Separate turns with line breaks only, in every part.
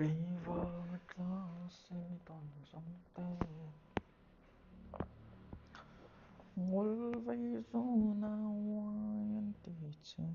Cây vàng lá xinh toàn giống tê ngồi vây ru nào anh tì chơi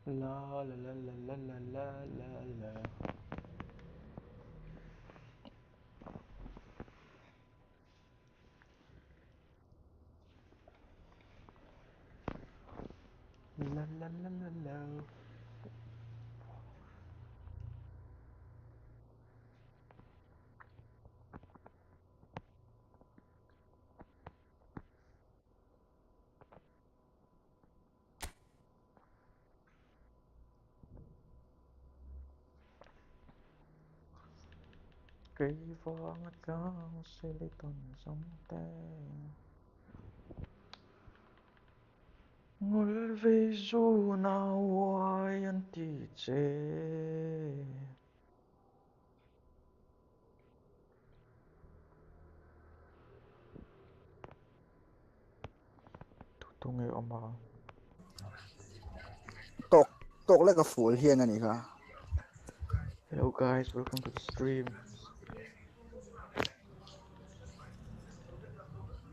la la la la la la la la la la la la la la cây vàng lá xinh toàn giống tê ngồi vây ru nào anh tì chơi thu nghe ông bà
ตกแล้วก็ฝูเฮียนอันนี้ค่ะ
Hello guys, welcome to the stream.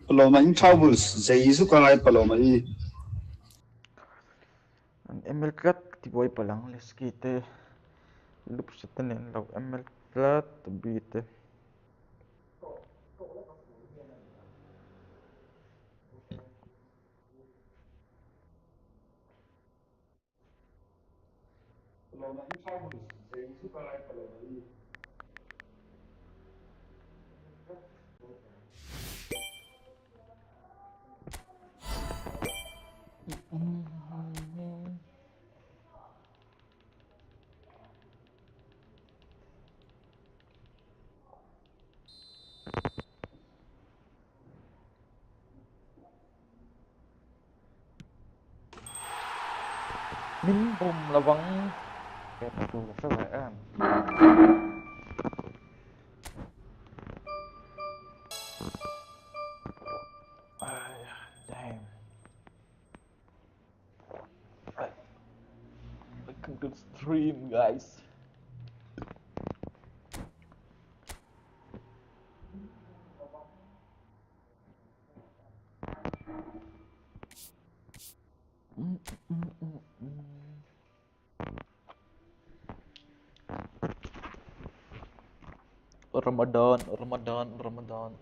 Paloma troubles Jesu ka ngai paloma I
Ang ML cut ti boy pa lang let's kita loop sa tanin law ML cut bite.
Paloma troubles Jesu ka ngai paloma I
Min bom lawang kaya tu sa waan. Ay, damn. Right. Welcome to the stream guys. Ramadan, Ramadan, Ramadan.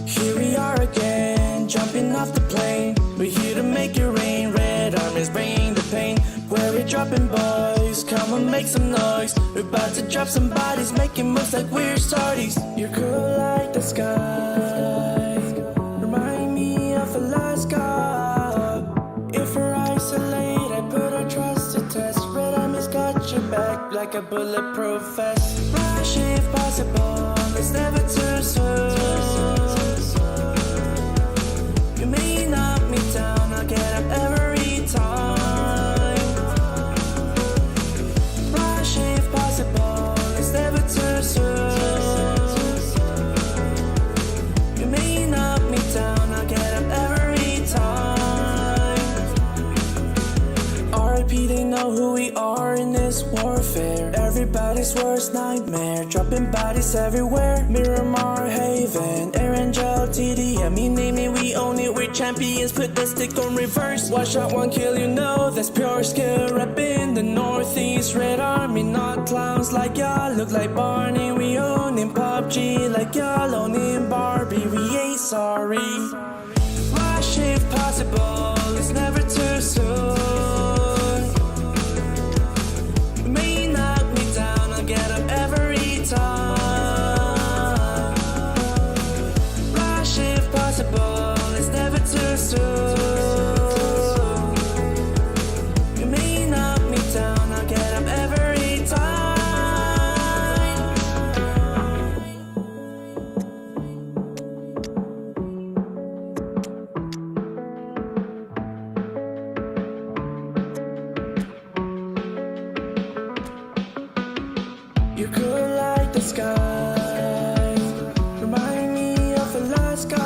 Here we are again, jumping off the plane. We're here to make it rain. Red armies bringing the pain. Where we dropping boys? Come on, make some noise. We're about to drop some bodies, making moves like we're starties. You're cool like the sky. Remind me of Alaska. If our eyes like a bulletproof vest. Rush if possible, it's never too soon. You may knock me down, I'll get up every time. Rush if possible, it's never too soon. You may knock me down, I'll get up every time. RIP, they know who we are in this warfare. Everybody's worst nightmare, dropping bodies everywhere. Miramar, Haven, Erangel, TDM, you name it, we own it. We're champions, put the stick on reverse. One shot, one kill, you know that's pure skill. Reppin' the Northeast, Red Army, not clowns like y'all. Look like Barney, we own in PUBG like y'all own in Barbie. We ain't sorry. Rush if possible, it's never too soon. You may knock me down, I'll get up every time. Rush if possible, it's never too soon. You may knock me down, I'll get up every time. You could light the sky, remind me of Alaska.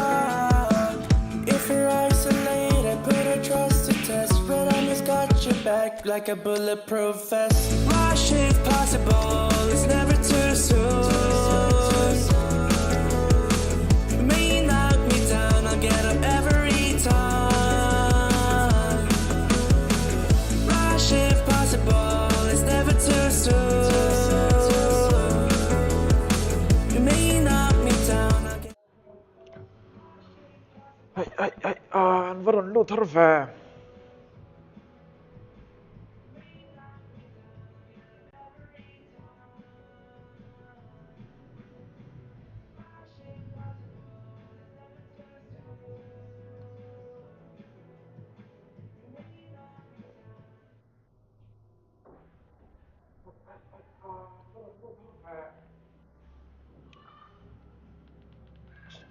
If you're isolated, put a trust to test. Red Army's got your back like a bulletproof vest. Rush if possible, it's never too soon. You may knock me down, I'll get up every time. Rush if possible, it's never too soon. You may knock me down, I'll get
انظر اللوت رفع.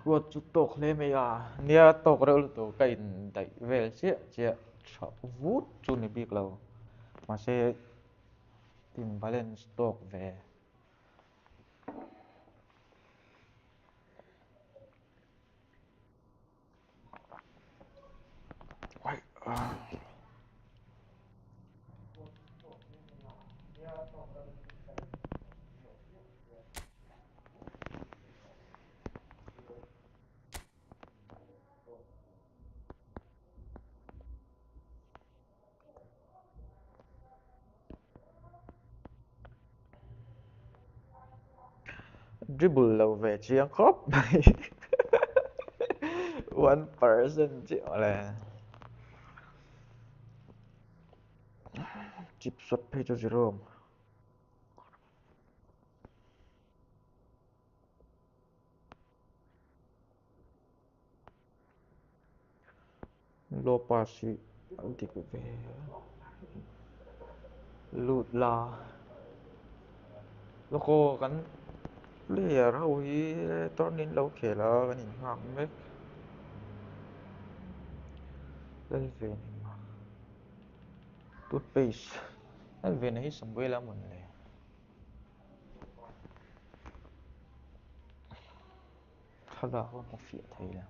Squad chút tộc lên mày nia tộc rồi tụ cái đẩy về chia chợ vút chu này biết lâu mà sẽ tìm balance stock về. Dribble lâu về chiang khớp mày. One person chứ là chip xuất pay cho Jerome. Lô pasi đi về lụt la lô cô gắn lìa ra ui tao nên lâu kể là cái nhìn hoàng mấy lên về mà toothpaste lên về này sắm quê là mình này thật là không có phía thấy là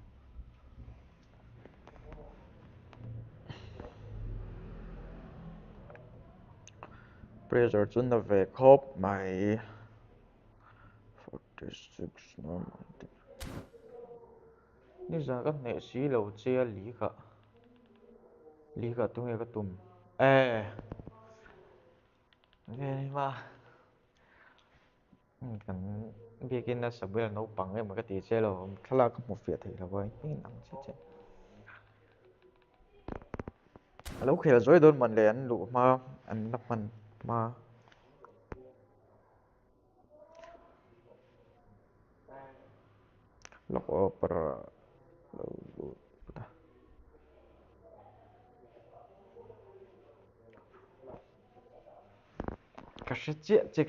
pressure chuẩn là về khớp mày 46 normalนี่จะก็เนี่ยสีเราเจียหลีกะตรงนี้ก็ตุ่มเนี่ยนี่มากันเบียกินนะสับเวลาโน้ปังเนี่ยมันก็ตีเจียเราถ้าเราก็หมดเฟียดเราไว้นี่หนังเจ๊แล้วโอเคเราช่วยโดนมันเลยอันหลุมาอันนับมันมาแล้วก็ประ cái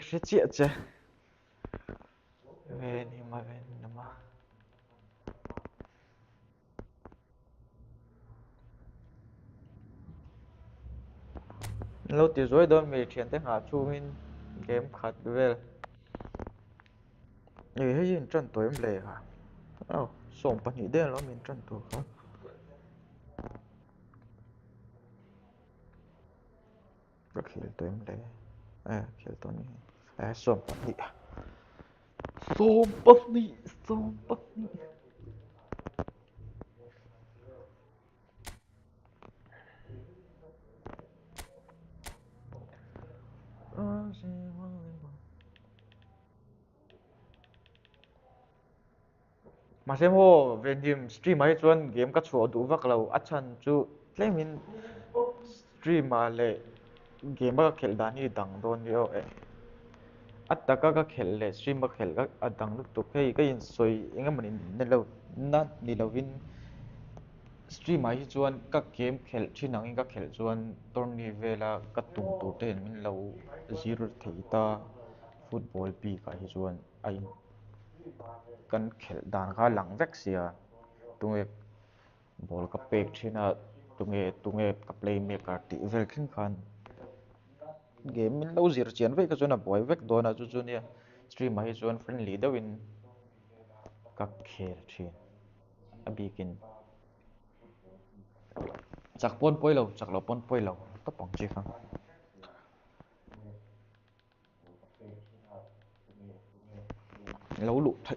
sự chia chứ về thì mà về mà lâu thì rồi đó mình chuyển tới hạ chu mình game khát về như thế yên chân tuổi em lệ hả sống bằng những đêm đó mình chân tuổi không rất hiểu tuổi em lệ hiểu tuổi này sống bằng những sống bằng những mà xem hồ về niềm stream ấy chuan game các chỗ đủ vắc lâu ắt chân chú lấy mình stream mà lệ game các khel đàn đi đằng đồn đi ê ắt ta các khel lệ stream các khel các đằng lúc tục cái in soi anh mình nên lâu nát đi lâu vin stream ấy chuan các game khel trên năng các khel chuan tourney về là các tung tụ tên mình lâu zero thấy ta football pi cái chuan ai kan khel dan kha lang vek sia tunge ball ka pek thina tunge ka playmaker ti vel khin khan game min lo zir chian ve ka chuna boy vek dona chu chu nia stream hi chuan friendly dawin ka khel thin abikin chak pon poilo chak lo pon poilo to pong chi khang lo lu thai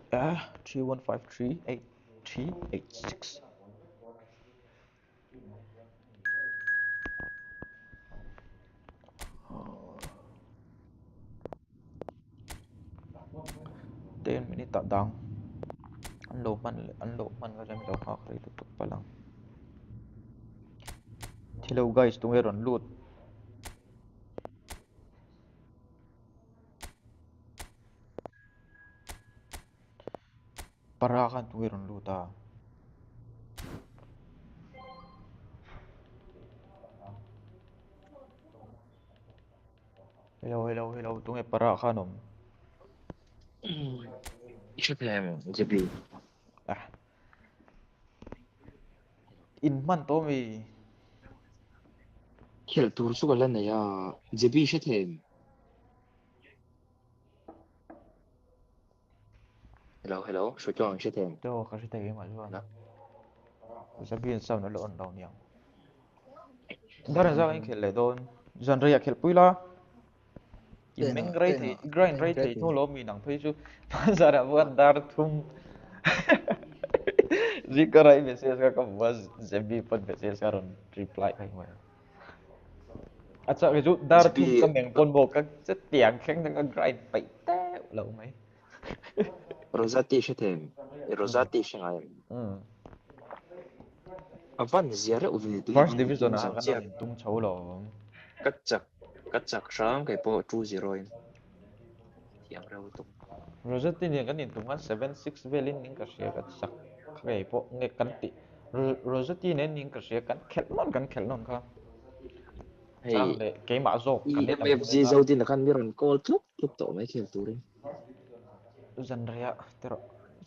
3153836 10 minute ta dang an lo man ga jam lo ha khri tu palang hello guys tunge ron lut para kan tunge ron luta hello tunge para khanom
Sheffield JB
ah in man to mi
khel tur su galan ya JB Sheffield hello số chọn Sheffield
to ka shi tai ma juan
na
sa bin sau nó lon daw niang daran za anh khel le don zan ria khel puila in meng grind rate thei tho lo mi nang phei chu zara buat dar thum zikarai message ka was zebi pon message karon reply kai ma acha cái chút dar thum ka
JB
meng pon bo ka chất tiang kheng ka grind pai te lo mai
Rosati Sheffield Rosati Shanghai avan ziara uvil tu
first
man ni
division
tung
a
zang
kan
chiak
min tung chho lo
cắt chak sang cái po 2-0 thiam rau tu
Roger tin yang kan in tung 7-6 velin ning ka sia ka sak kai po nge kan ti Roger tin nen ning ka sia kan khel non ka chang
hey
le ke ma zo kan ne tam
EMFG zau din kan miron call club club to mai khel turin
zan ria tero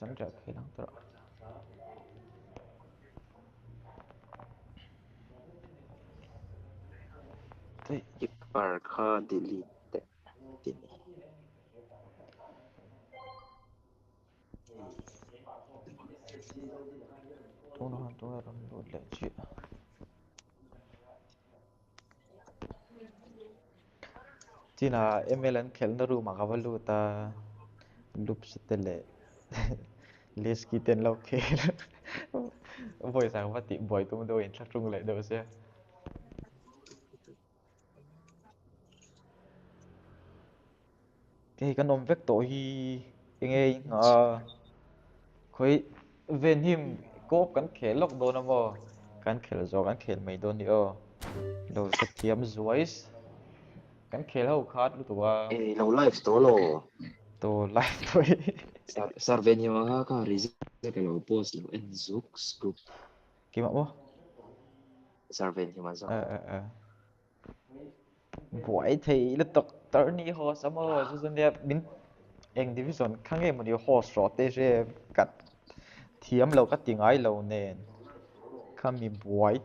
zan ria khilang tero thì
keeper kha delete tin
tung nó ron lo le chi china MLN khel na ru ma ka valu ta lup setele les ki ten lo khel voi sang va ti boy tung do in thak trung le do se cái kan nom vek to hi enge khoi ven him ko kan khel lok do na mo kan khel zo kan khel mai do ni o lo sa thiam zuais kan khel ho khat lu to wa
eh lo live to lo
to lai thôi
Sarvenio ka rize ka lo post lo en zux group
cái mà mo
Sarvenio ma za
à buổi thì lúc tục tới ni ho sớm mơ cho nên mình anh division khang em một điều ho sọt thế sẽ cắt thiếm lâu cắt tiếng ai lâu nè kami buổi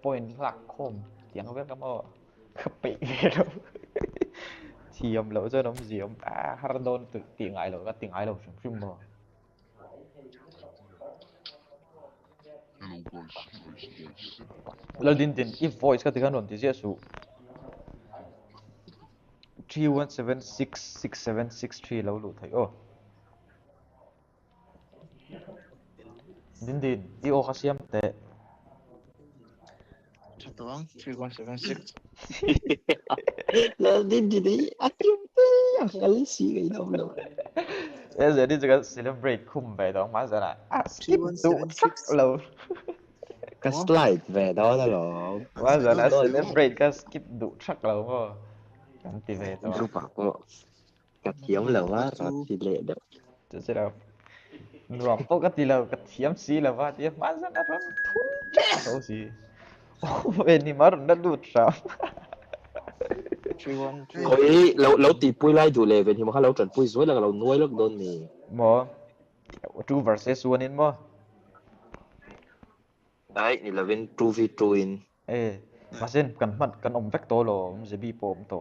point lạc khom tiếng không biết cái mơ bị đâu thiếm lâu cho nó gì ông Hardon từ tiếng ai lâu cắt tiếng ai lâu chúng phim mơ lâu din if voice cái tiếng Hàn thì sẽ số 31766763 lâu lụt thấy din io khasiam te
Tuang 3176.
Là đi đấy ăn cơm tê ăn xí cái đâu đâu
bây giờ đi cái celebrate khum về đó mà giờ là skip tụ sắc
3176.
lâu
cái slide về đó đó rồi
mà giờ là
Slide
celebrate cái skip tụ sắc lâu mà chẳng thì về đó
giúp bảo cô cái thiếu là quá rồi thì lệ đó
จะจะเรารวมปกติเรากระเทียมสีแล้วว่าเทียมมันจะน่ารักทุนจักเขาสิโอ้เป็นนี่มารุนนั่นดูดซ้ำ
เฮ้ยเราตีปุ้ยไล่ดูเลยเป็นที่มันเขาเราจนปุ้ยสวยแล้วเราน้อยแล้วโดนนี่
หมอ two versus one นี่หมอ
ได้นี่เราเป็น 2v2 in
มาเส้นกันมันกันอมแฟกโตโลมันจะบีโปมโต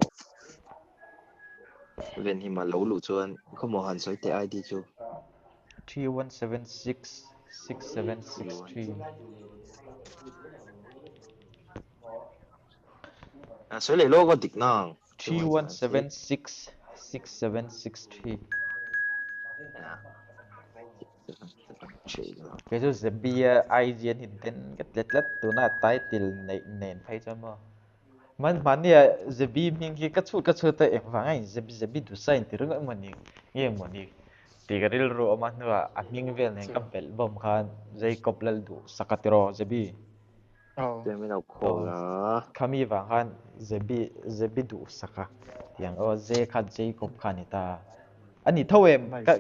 เป็นที่มาเราหลุดชวนเขามองหันสวยแต่ไอดีจู
31766763
สวยเลยโลก็ดิกน้อง
31766763 cái số sẽ bia ai diễn hiện tên cái lết lết tụi nó tái tiền nền phải cho màเนี่ยจะบีมิงที่ก็ชุดแต่เองฟังไงจะบีดูใส่ที่เรื่องมันนี่ยังมันนี่ที่ก็เรื่องรู้มันว่าอันมิงเวลเนี่ยก็เป็นบ่มขันจะกบเล่ดูสักทีรอจะบี
จะไม่เอาโคเหรอ
ขามีบางขันจะบีดูสักอย่างจะขัดจะกบขันนี่ตาอันนี้เท่าเอง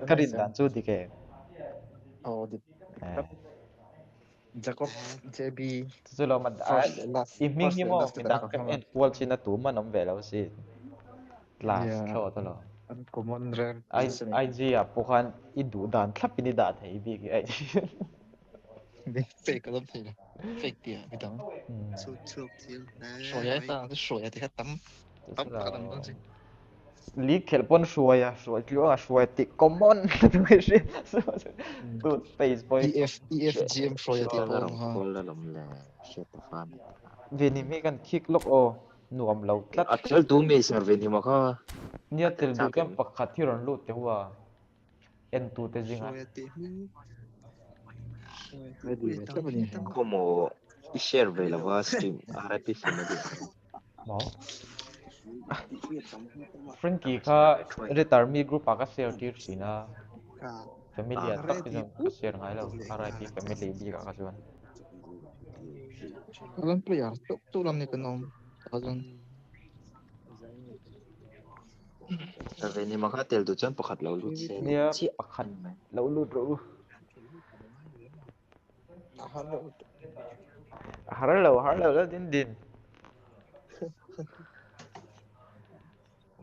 ก็รินดันสุดที่แก
ดิจะก็เจบี
สุดแล้วมันอีมิงที่มั่วมีดังกันเอ็นควอลชินาตัวมันน้ำเวลาสิลาสเข้าตลอด
อันคอมมอนเรร์
ไอจีอ่ะพวกเขาอิดูดันทับปินิดาเฮียบีกไอจี
เฟกก็ต้องเฟกเฟกเดียวไม่ต้องสุดที่สวยตาสวยที่ตั้มก็ตั้มต้องสิ
ลีกเขลปนสวยอ่ะสวยที่ว่าสวยติคอมมอนไม่ใช่ตัวเฟซบอย
EFGM สวยที่
ก็
ตั้ม
ลงคนละลมแหล่เชตฟัน
เวนิมีกันคิกลกโอหนุ่มเราตัด
อัดเชลดูมีเซอร์เวนที่มาก็
เนี่ยเตลดูกันปักขัดที่ร้อนรูดเดี๋ยวว่าเอ็นตูเตจิงอ่ะ
ไม่ดีไม่ต้องนี่
ก็โมอิเชอร์เวลว่าสตรีมอะไรที่ฟิล์มดี
หมอฟริงกี้ค่ะเรตาร์มีกรุ๊ปปากเซียร์ที่สินะแฟมิลี่ตักที่จะเซียร์ไงแล้วอะไรที่แฟมิลี่บีกับกันชวน
แล้วเปลี่ยนตู้ลำนี้ก็น้องตอน
เซอร์เวนที่มาก็เตลดูจนปกติเราลุ้นเซน
เนี่ยปักขัดเราลุ้นรู้ฮัลโหลแล้วดิน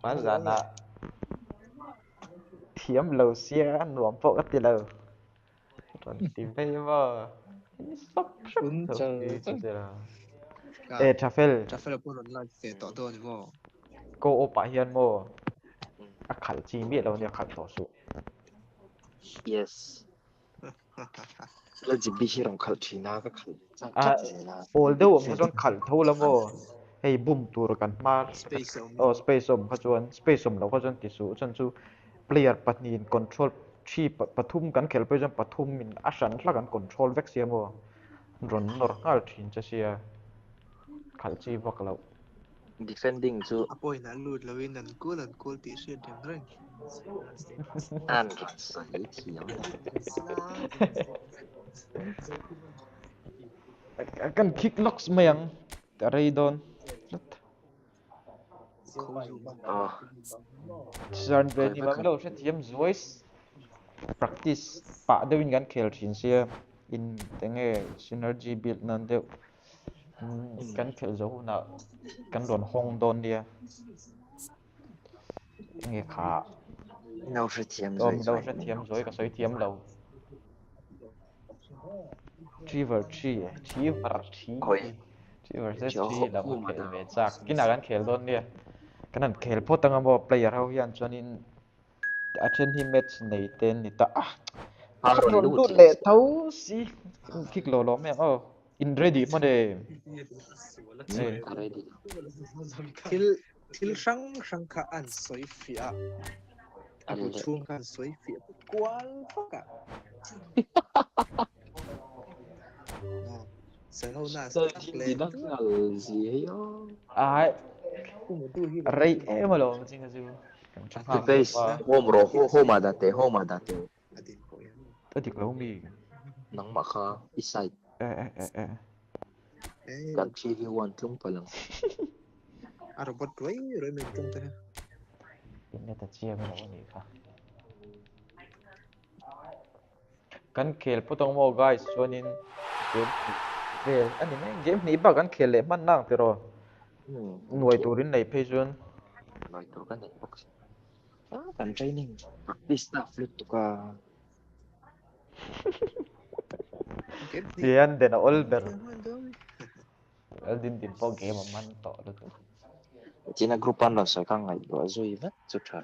มาจากน่ะเทียมเราเสียหน่วมปกติเราตอนที่ไปว่าสับเทราเฟล
พูดอะไรเสียต่อตัวนี่ว่า
โกโอปะเฮียนโมขัดจีมีเราเนี่ยขัดต่อสู้
yes แล้วจิบบิชิลองขัดชีน่าก็ขัด
โอลเดอร์ผมต้องขัดเท่าแล้วโมให้บุ้มตัวกันมาสเปซอมเขาจวนสเปซอมเราเขาจวนติดสู้จนสู้เปลี่ยนปัจจุบันคอนโทรลชีปฐุมกันเขลไปจนปฐุมมินอาชันแล้วกันคอนโทรลเวกเซียโมรอนนอร์ฮัลทินจะเสียขัดจีพวกเรา
defending จู
apoi na lut lawin nan goal ti sia den ren
อันรักใส่เขียว
กันคิกล็อกส์มายังอะไรโดนฉันเป็นนี่มันเราใช้ทีม voice practice ปะเดินกันเคลชินเซีย in ตั้งแต่ synergy build นั่นเดียว Kan khel zo na kan don hong don dia nghe khá
đâu是甜
Tôm đâu
rồi
sẽ thiếm rồi cả sấy thiếm lâu Triver Tree
ôi
Triver sẽ
chiều
Tree là
khô
một
mà
khel
đâu
về chắc cái nào kan khel don dia cái này khel po tang mo player hau hian chuanin achen hi match nei ten ni ta
à rồi
ron
lú
du
thiệt
le thấu si kick lo mẹ in ready mà de
à đây đi
thil sang kha an soi fia
ăn
abu
lệ
chung kan soi fia kwal faka sa ho na
sao
tak
thiên gì
le
nó
tu
ngờ gì ấy đó
ai
ku tu hi
rei em mà lo chính là gì chẳng
the
hạn thế
base
mà
home mà đặt
adin ko yan
tôi thì có mi
nắng mà kha inside
eh
gần 3v1 tlung palang
robot roi men tum ta
ini ta chia mà lo ni kha kan khel po tong mo guys chuanin game về anh em game ni ba kan khel le man nang pero nuôi turin nei phê chuan
nói tôi cái này box cần training practice stuff lúc tụi ca
sian den all ber al din po game man to lo tu
chỉ là group ăn là sai càng ngày rồi rồi mất chút trời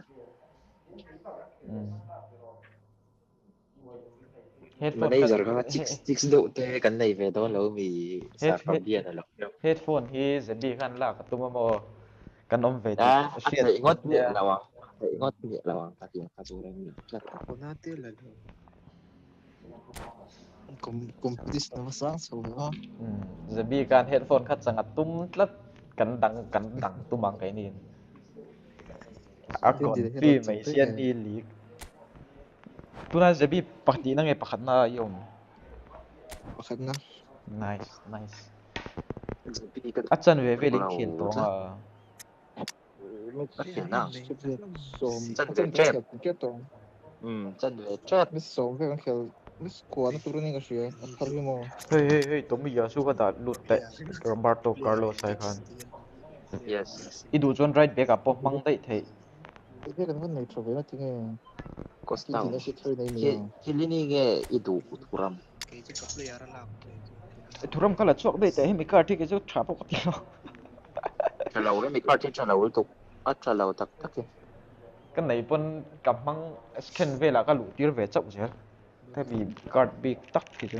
mà
headphone
đây
kan
giờ có six độ thế cái này về đó lâu vì
head
sao không điên rồi
headphone hi zebi kan la ka tuma mo kan om ve ti
à anh
shit
thấy ngót nhẹ
yeah
là à thấy ngót nhẹ là à cái gì cái số này rất là
ko na te la competition na masang so ha
zebi kan headphone khat changa tum tlat kan dang tumang kai ni a kon pi mai sian ni li tuna zebi pakti na nge pakhat na yom
pakhat na
nice
vì cái
achan ve lin khil to nga
cái tiền nào
som
chân
chân
về
ke ke to
chân về chết
mis som ve kan khel mis ko na turu ni ka shia athar mo
hey to mi ya su ka da lut te Roberto Carlos sai khan
yes
idu chon right back a pop mang dai thei
ve kan nei tro ve na tinge
Costa
ki na shi thoi nei ni
Hilini ge idu uturam
ke je ka player la
thuram kala chok dai te mi ka thi ke chu thap ko ti
chalaw le mi kartin chalaw tu at chalaw tak tak
cái này pun cầm mang scan về là cái lũ tiêu về chậm chứ thế vì card bị tắc thì chứ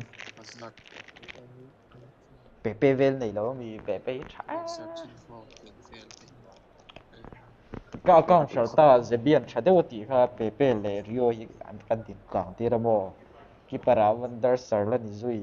PP về này đó vì PP chả cái con sợ ta sẽ biến chả đâu thì cái PP lệ Rio he ăn căn tiền cảng thì là mò khi para Wonder Star là như vậy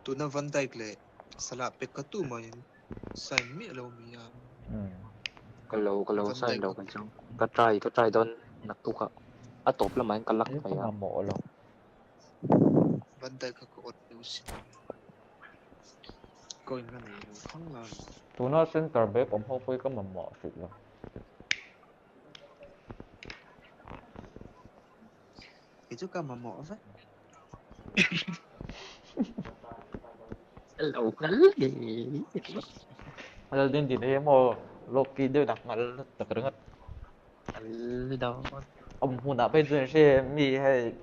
tu na Van Dijk le sala pe ka tu ma sai mi lo mi ya
kalau sai đâu kan chang ka try don nak tu ka atop la man kalak
cái
pa ya
mà mỏ lo
Van Dijk ka ko tu si ko in na nei khang la
tụi nó center back cũng không phải có mà mỏ sự rồi
ke chu ka ma mo fa
lâu ngắn gì
là đến thì đấy mà Loki đều đặt ngal tất cả ngắt
đâu
ông hùn đã bây giờ sẽ mi hay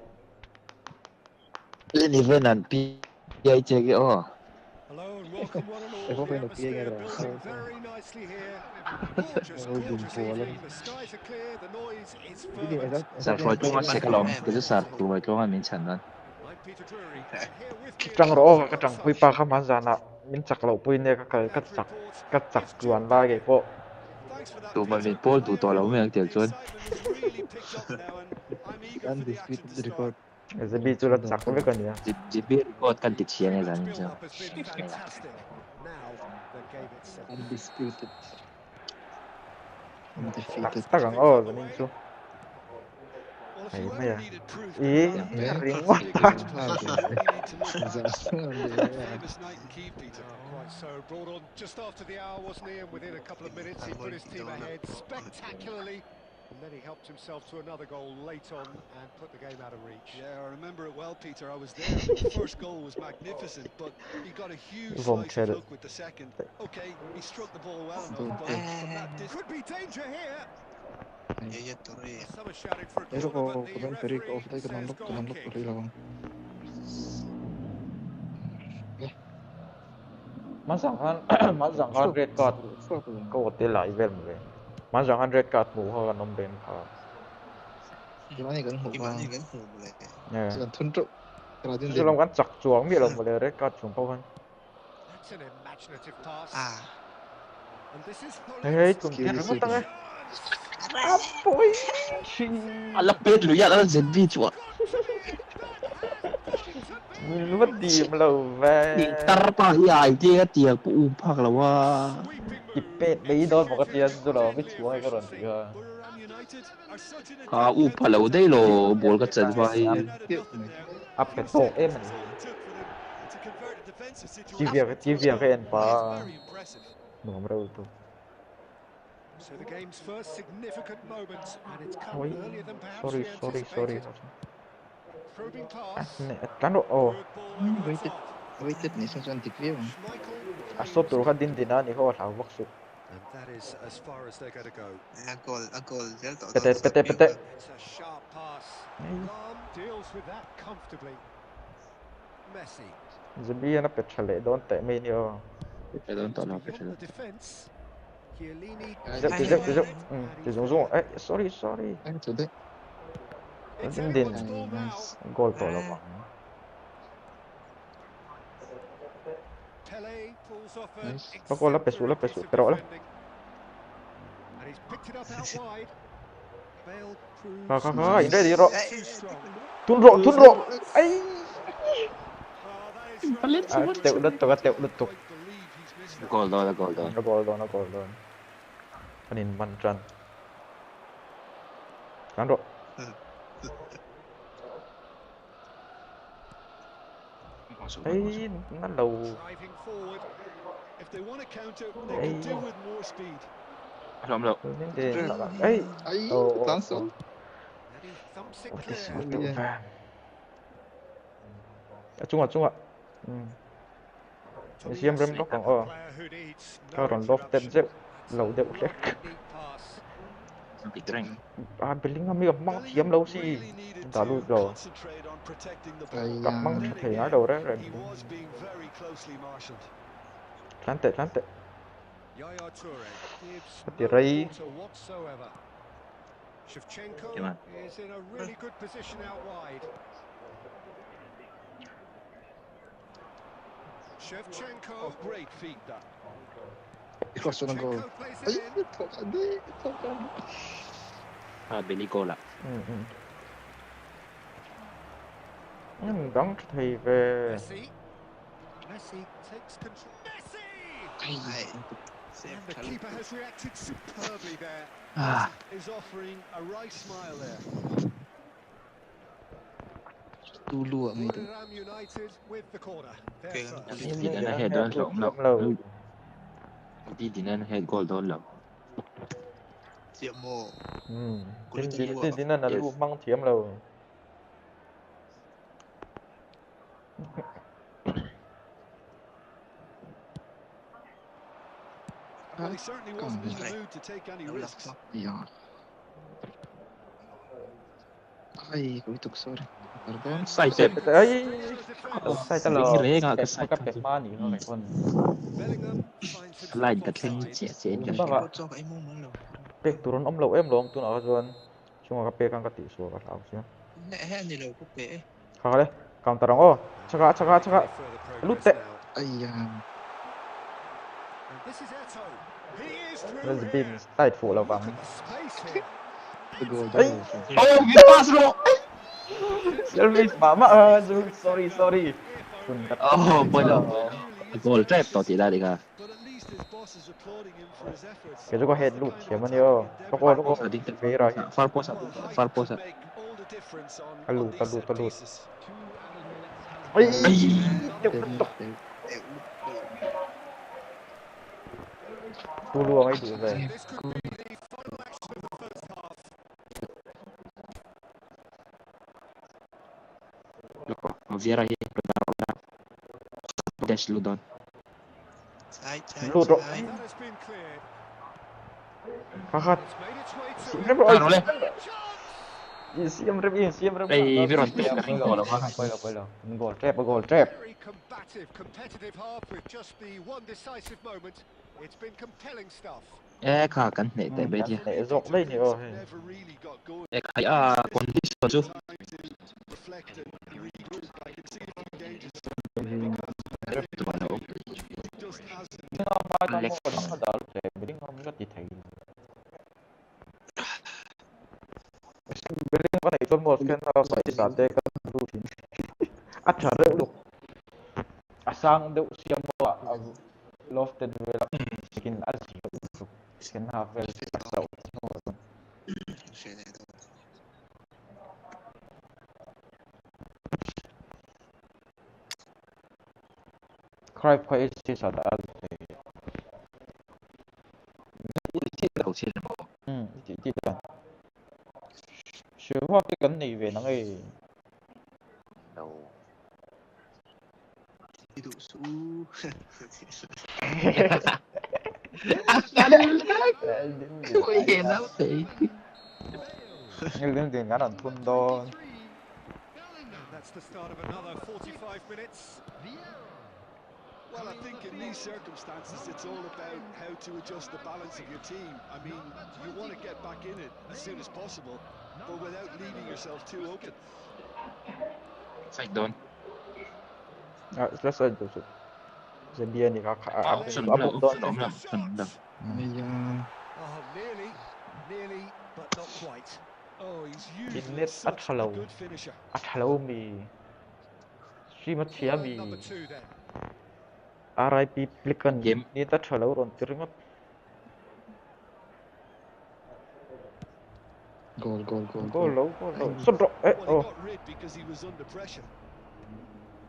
lên event an pi ai che ge o
Hello and welcome one and all.
Eko
The
pe no pie
atmosphere
ngai
building very nicely here. Gorgeous evening. The skies are clear. The noise is fervent.
sa phoi tu se ka lom ke sa tu mai tu min chan nan
I'm Peter Drury, and here with me
trăng rõ cái trăng pui pa khăm hắn già nè mình chặt lẩu pui nè cái cắt chặt luồn ba cái bộ
thanks for that.
tu mai min pol tu to lo me ang tel chon
Excitement has really picked up now, and I'm eager for the action to start.
Sẽ bị chú là chắc với cái này.
Chỉ biết có cần tiết chiến này là như
Build
sao?
up has been fantastic. Now they gave it some.
Undisputed.
Tak
Undefeated.
tak ang oh, ganin chú.
Well, if
Ay,
you
maya.
ever needed proof that
Eh,
Rangnick
ring
is
quá
big
ta.
as his players, you only need to look back to the famous night in Kiev, Peter. Quite so. Brought on just after the hour, wasn't he? And within a couple of minutes, he put his team ahead spectacularly. And then he helped himself to another goal late on and put the game out of reach. Yeah, I remember it well, Peter. I was there. I mean, the first goal was magnificent, but he got a huge slice of luck with the second. Okay, he struck the ball well enough, but from that distance... Could be danger here! Some are shouting for a
Pero
corner,
ko
but the
ben perik
referee
of tay
says goal
kanang
kick.
puri lang.
Masang red card. Câu tên lại về rồi. Masang red card mù hoa nôm bên pha.
Gimana kan ho ba?
Yeah.
Sian thun tro. Kara din
Chú
din.
lòng gắn chặt chuông mi lòng một red card chuông câu hơn.
That's an imaginative pass. And this is
Hey, cùng kia nó tăng ấy. À, bôi.
Lapit lu ya lah ZB chuột.
Mình mất điểm lâu về.
Tarpa ya dia tiak pu pak lah wa.
Kịp pet mấy đôi một cái tiền rồi đó biết chúa hay cái rồi thì
Ka u pa lo dei lo bol ka chan vai.
áp cái tổ em này. Chỉ việc cái em pa. Đúng rồi tôi.
So the game's first significant moment, and it's come
Ôi,
earlier than perhaps we
sorry.
anticipated. Probing pass.
Này, cán độ. Oh.
Waited ni sa chan tikview.
Aso turu ka din din ani ho sa waksu.
And that is as far as they're going to go.
Pete.
It's a sharp pass. Lam deals with that comfortably. Messi.
Zabi na pet chale don te me ni o.
I don't know
Beyond
actually.
the defense. Chiellini.
Tizok. Tizong. Eh, sorry.
Anh chủ đấy.
It's
Din din.
anyone's ball now.
Goal to la ba.
Pele pulls off an
Nice.
Bako la
exemplary
pesu,
piece of
pero wala.
defending. And he's picked it up out wide. Bale
Kaka,
proves
hindi ro.
too strong.
Tunro. Ay.
Oh, that is right.
Teu ulit to.
Goal doon.
Na goal don. Panin man chan. Kando. Ay, na low.
Driving forward. If they want to counter, they can do with more speed.
Làm đâu.
Hindi. Ay.
Ay,
Oh.
tanso.
And he thumps it
What is
clear.
teu
Yeah.
van. Trung ạ. Siêm rem lóc còn
Player who needs no
Cao ròn lóc tên
interruption.
dễ. Lâu đều sẽ.
Neat pass.
Bị tránh.
Bellingham mi gặp măng thiếm lâu si. Đã lui rồi.
Ay,
Gặp măng thể ngã đầu đấy rồi.
He was being very closely marshalled.
Lán tệ.
Yaya Toure gives
But the
no
Ray-
quarter whatsoever. Shevchenko
Come on.
is in a really good position out wide. Shevchenko, great feat that.
cross on goal.
Shevchenko plays
Ay,
it in.
tokan.
Bên goal lah.
Đón thì về.
Messi takes control. Messi! And the keeper has reacted superbly there. Is offering a right smile there.
Tulu ang ito.
Buriram United with the corner. Their first.
Đi đến head đó rộng lắm.
Lâu.
Đi đến head goal đó lắm.
Đi nên là lu măng thiếm lâu.
Well, he certainly wasn't in the mood to take any risks.
Yeah. Ay, kuitok, sorry. Pardon.
Sai tệp.
Ay. Sai ta
Cái rễ ngà
cái
cái sai.
cái bẹt ma nỉ nó phải con.
Bellingham finds himself
Lại đặt
offside.
lên trẻ trẻ
Bác ạ. Bẹt turun om lâu em luôn tu nào rồi. Chúng ta bẹt cái tỷ số cái nào chứ. Khá đấy. Counter rong. Chaka.
Further
Lút
progress
tệ.
now.
Ay,
And this is Eto'o. He is through
Let's
here.
be tight phụ là vắng.
Look at the space here.
the goal.
Ay.
Oh, cái pass rồi.
Service mama sorry คุณกัด
Oh, bueno.
Really is
Gol trap
ambitious,
to ti dari ka.
but at least his boss is applauding him for his efforts.
Cái chỗ có
It's
head
the
loop
kind of
chém anh
attacking
yêu.
endeavour
Toko
that
Posa dito.
về rồi.
Far posa.
well, height
Far
can
posa.
make all the difference on
Talu
these set
talu.
pieces.
Ay, tu luôn ấy đủ về.
This could be the final action of the first half.
Loko. Viera hi. Dash Ludon.
Lụt rồi.
That has been cleared.
Khát.
It's made its way to
Sim
him.
rep rồi.
Taro le.
Sim rep.
Ay, Viron to ka rin goal ka.
Quay là. Goal trap.
Very combative, competitive half with just the one decisive moment. It's been compelling stuff.
Ka kan ne te be dia.
Để rộng lên thì rồi.
Never really got going.
Kai condition su.
Reflect and regroup. I can see a few dangers.
Tumalo.
Just hasn't.
Nhưng mà cái một nó đỡ để mình không có gì thấy. Mình có thể cho một cái nào phải giả tệ các routine. Chả được được. Sang được siam qua lofted vela skin asio. Skin half well so. Cry quite is at as
Đầu tiên
chỉ là sửa hoa cái cánh này về nó ấy
đầu.
lên tiền ngắn thun đo.
That's the start of another 45 minutes. Well, I think in these circumstances, it's all about how to adjust the balance of your team. I mean, you want to get back in it as soon as possible, but without leaving yourself too open.
Side doon.
Rất là được sự. Dân điên thì các
Sunod lang. Sunod lang.
Oh, nearly, but not quite. Oh, he's
Inlet
usually such a
hello.
good finisher.
Hello mi. Streamer chia mi.
Number 2 then.
RIP Plicken.
Game.
Ni ta hello ron tiringot. Goal low. Sút rồi.
Well, he got rid because he was under pressure.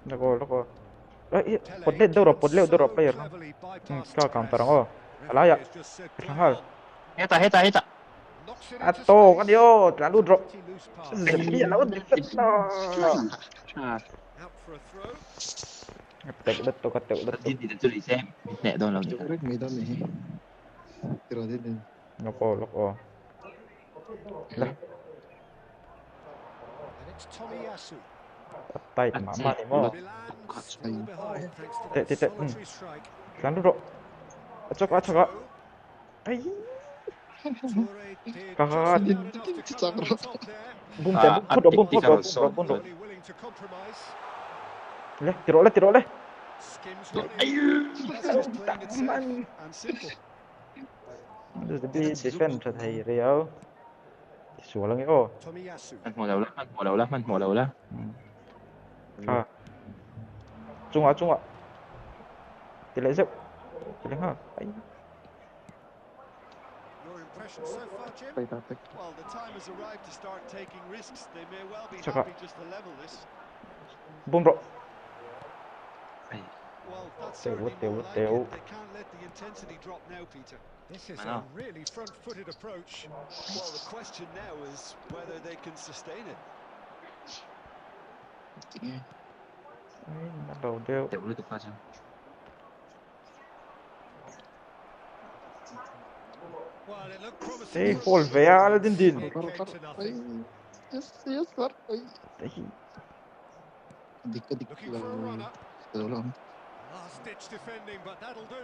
Goal. Ấy, bột leo đâu rồi player. Cho cảm tưởng rồi. Alaya. Thằng hai.
Heta.
Ato kan yo, terlalu drop. Jadi ya lawan dikit no.
Out for a throw.
Ketek betul.
Tadi tidak tulis saya. Nek doon lang.
Loko. Lah,
And it's Tomiyasu.
tay mama ni mo.
Milan still behind thanks to
Tệ.
that solitary strike.
Terlalu drop. Acak. Ay,
Toure did
Kakak.
just about enough to come over the top there.
bum put.
Only willing to compromise.
Leh, tiro le.
Skims running. That's just playing it safe and simple.
Jadi defend cho thầy Rio. Sủa lắm ô.
Tomiyasu.
Man mùa đầu lá.
Trung ạ. Tỷ lệ dốc. Tỷ lệ ha.
Your impression so far, Jim? Well, the time has arrived to start taking risks. They may well be
Check
happy just to level this.
Bum rồi.
Well, that's certainly more like
Teo.
it. They can't let the intensity drop now, Peter. This is a really front-footed approach. Well, the question now is whether they can sustain it.
Bắt đầu đeo.
Tiểu liên tục pha sao?
Well, it looked promising.
Ê, fall về là din.
It came to nothing. Looking for a runner. Last-ditch defending, but that'll do.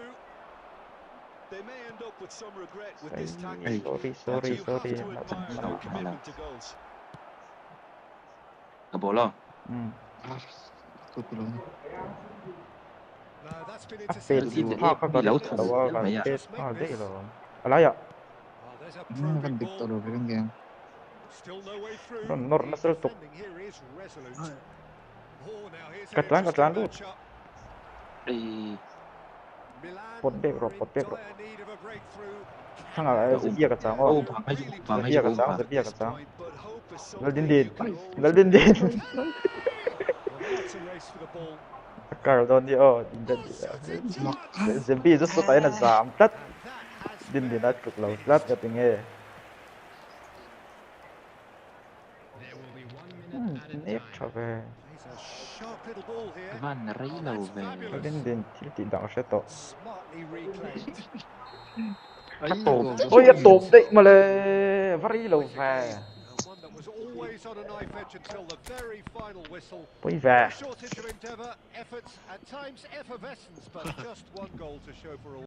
They may end up with some regret with this tackle.
Sorry.
You have to admire their commitment to goals.
Cái bộ lo.
No, that's been
Fail
intercepted.
in half ka
Lâu
đâu
thằng
đâu
mà
cái đấy rồi. Alaya.
Oh, there's a probing ball. Still no way through.
Nó
The
sẽ tục
defending here is resolute. Oh, now here's an
cắt láng
interesting
luôn
matchup.
Đi
Milan
bột bẹt rồi
are in
bột bẹt rồi
dire need of a breakthrough.
thằng ở sẽ bia cắt sáng không
ôm phẳng hay
Really
phẳng
sẽ
hay
bia cắt
ôm
sáng
phẳng
sẽ bia cắt sáng
point, but hope is
Lần
something
điên
you can always
lần điên
believe
điên
in. Well, that's a race for the ball.
Cardon đi sẽ bia rất số tay là giảm tất
And that has
điên điên đã
fair
cực lâu
mixed.
lát cái tiếng nghe nếp trở về
Plays a sharp little ball here.
van rấy
Oh,
lâu
that's
về
cái
fabulous.
điên điên thiếu tỷ đạo sẽ tổ
Smartly reclaimed.
cắt tổ
ôi cái tôm đấy mà là vary lâu về
One that was always on a knife edge until the very final whistle.
ôi về
No shortage of endeavour, efforts, at times effervescence, but just one goal to show for all.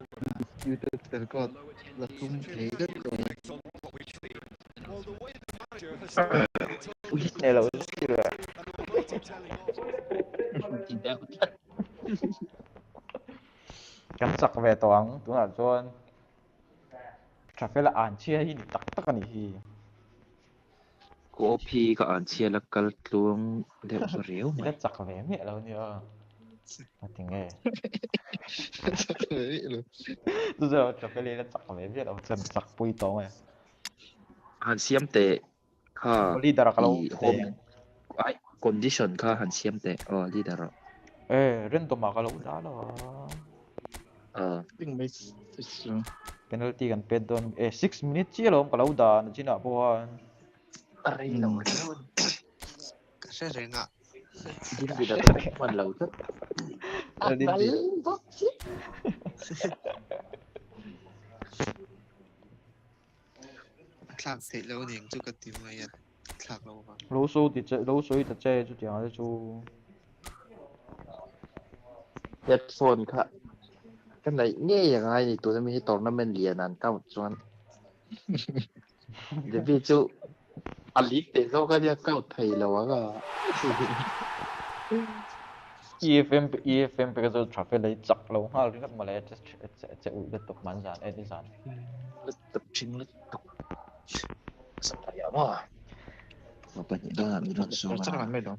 Yêu từ con là không thấy đất rồi.
Well, the way the manager has started the
ui này là cái rồi
an almighty telling off.
chính đã
cắn sặc về toán tú là cho chả phải là ảnh chia hi tắc tắc cái gì
của pi có anh chia là cái luồng đều réo
nó
mày
chặt về mẹ đâu nhờ mà tiếng nghe
Chắc đấy rồi.
bây giờ chả phải là chặt về mẹ đâu chân chặt bùi tông ấy
anh xem tệ ha
có leader cái lâu
i
thế
home ai condition ka han xem tệ leader rồi
ê rên tụi mà cái lâu đó là
Nhưng mấy
penalty kan pedon 6 minutes chia lom kalau udah na china buan
rấy lâu
cả xe rèn ạ.
đi đi đã mình lâu rất
din di
Thạc thì lâu niềng chú cái tìm này thạc lâu mà.
lố số thì chơi chú tiếng là chú
headphone ค่ะกันไหนเงี้ยยังไงนี่ตัวนั้นไม่ใช่ตอนนั้นมันเรียนนั่นเก้าจวนเดี๋ยวพี่จูอลิกเตะเขาก็เรียกเก้าไทยแล้วก็
EFM ไปก็จะ traffic เลยจับเราห้าเรื่องมาเลยจะอุ้ยจะตกมันจานดิจาน
ลึกตกชิ้นลึกตกสัปดาห์ว่าเราไปนี่ได้มีรถซูมา
Chắc là mấy đó.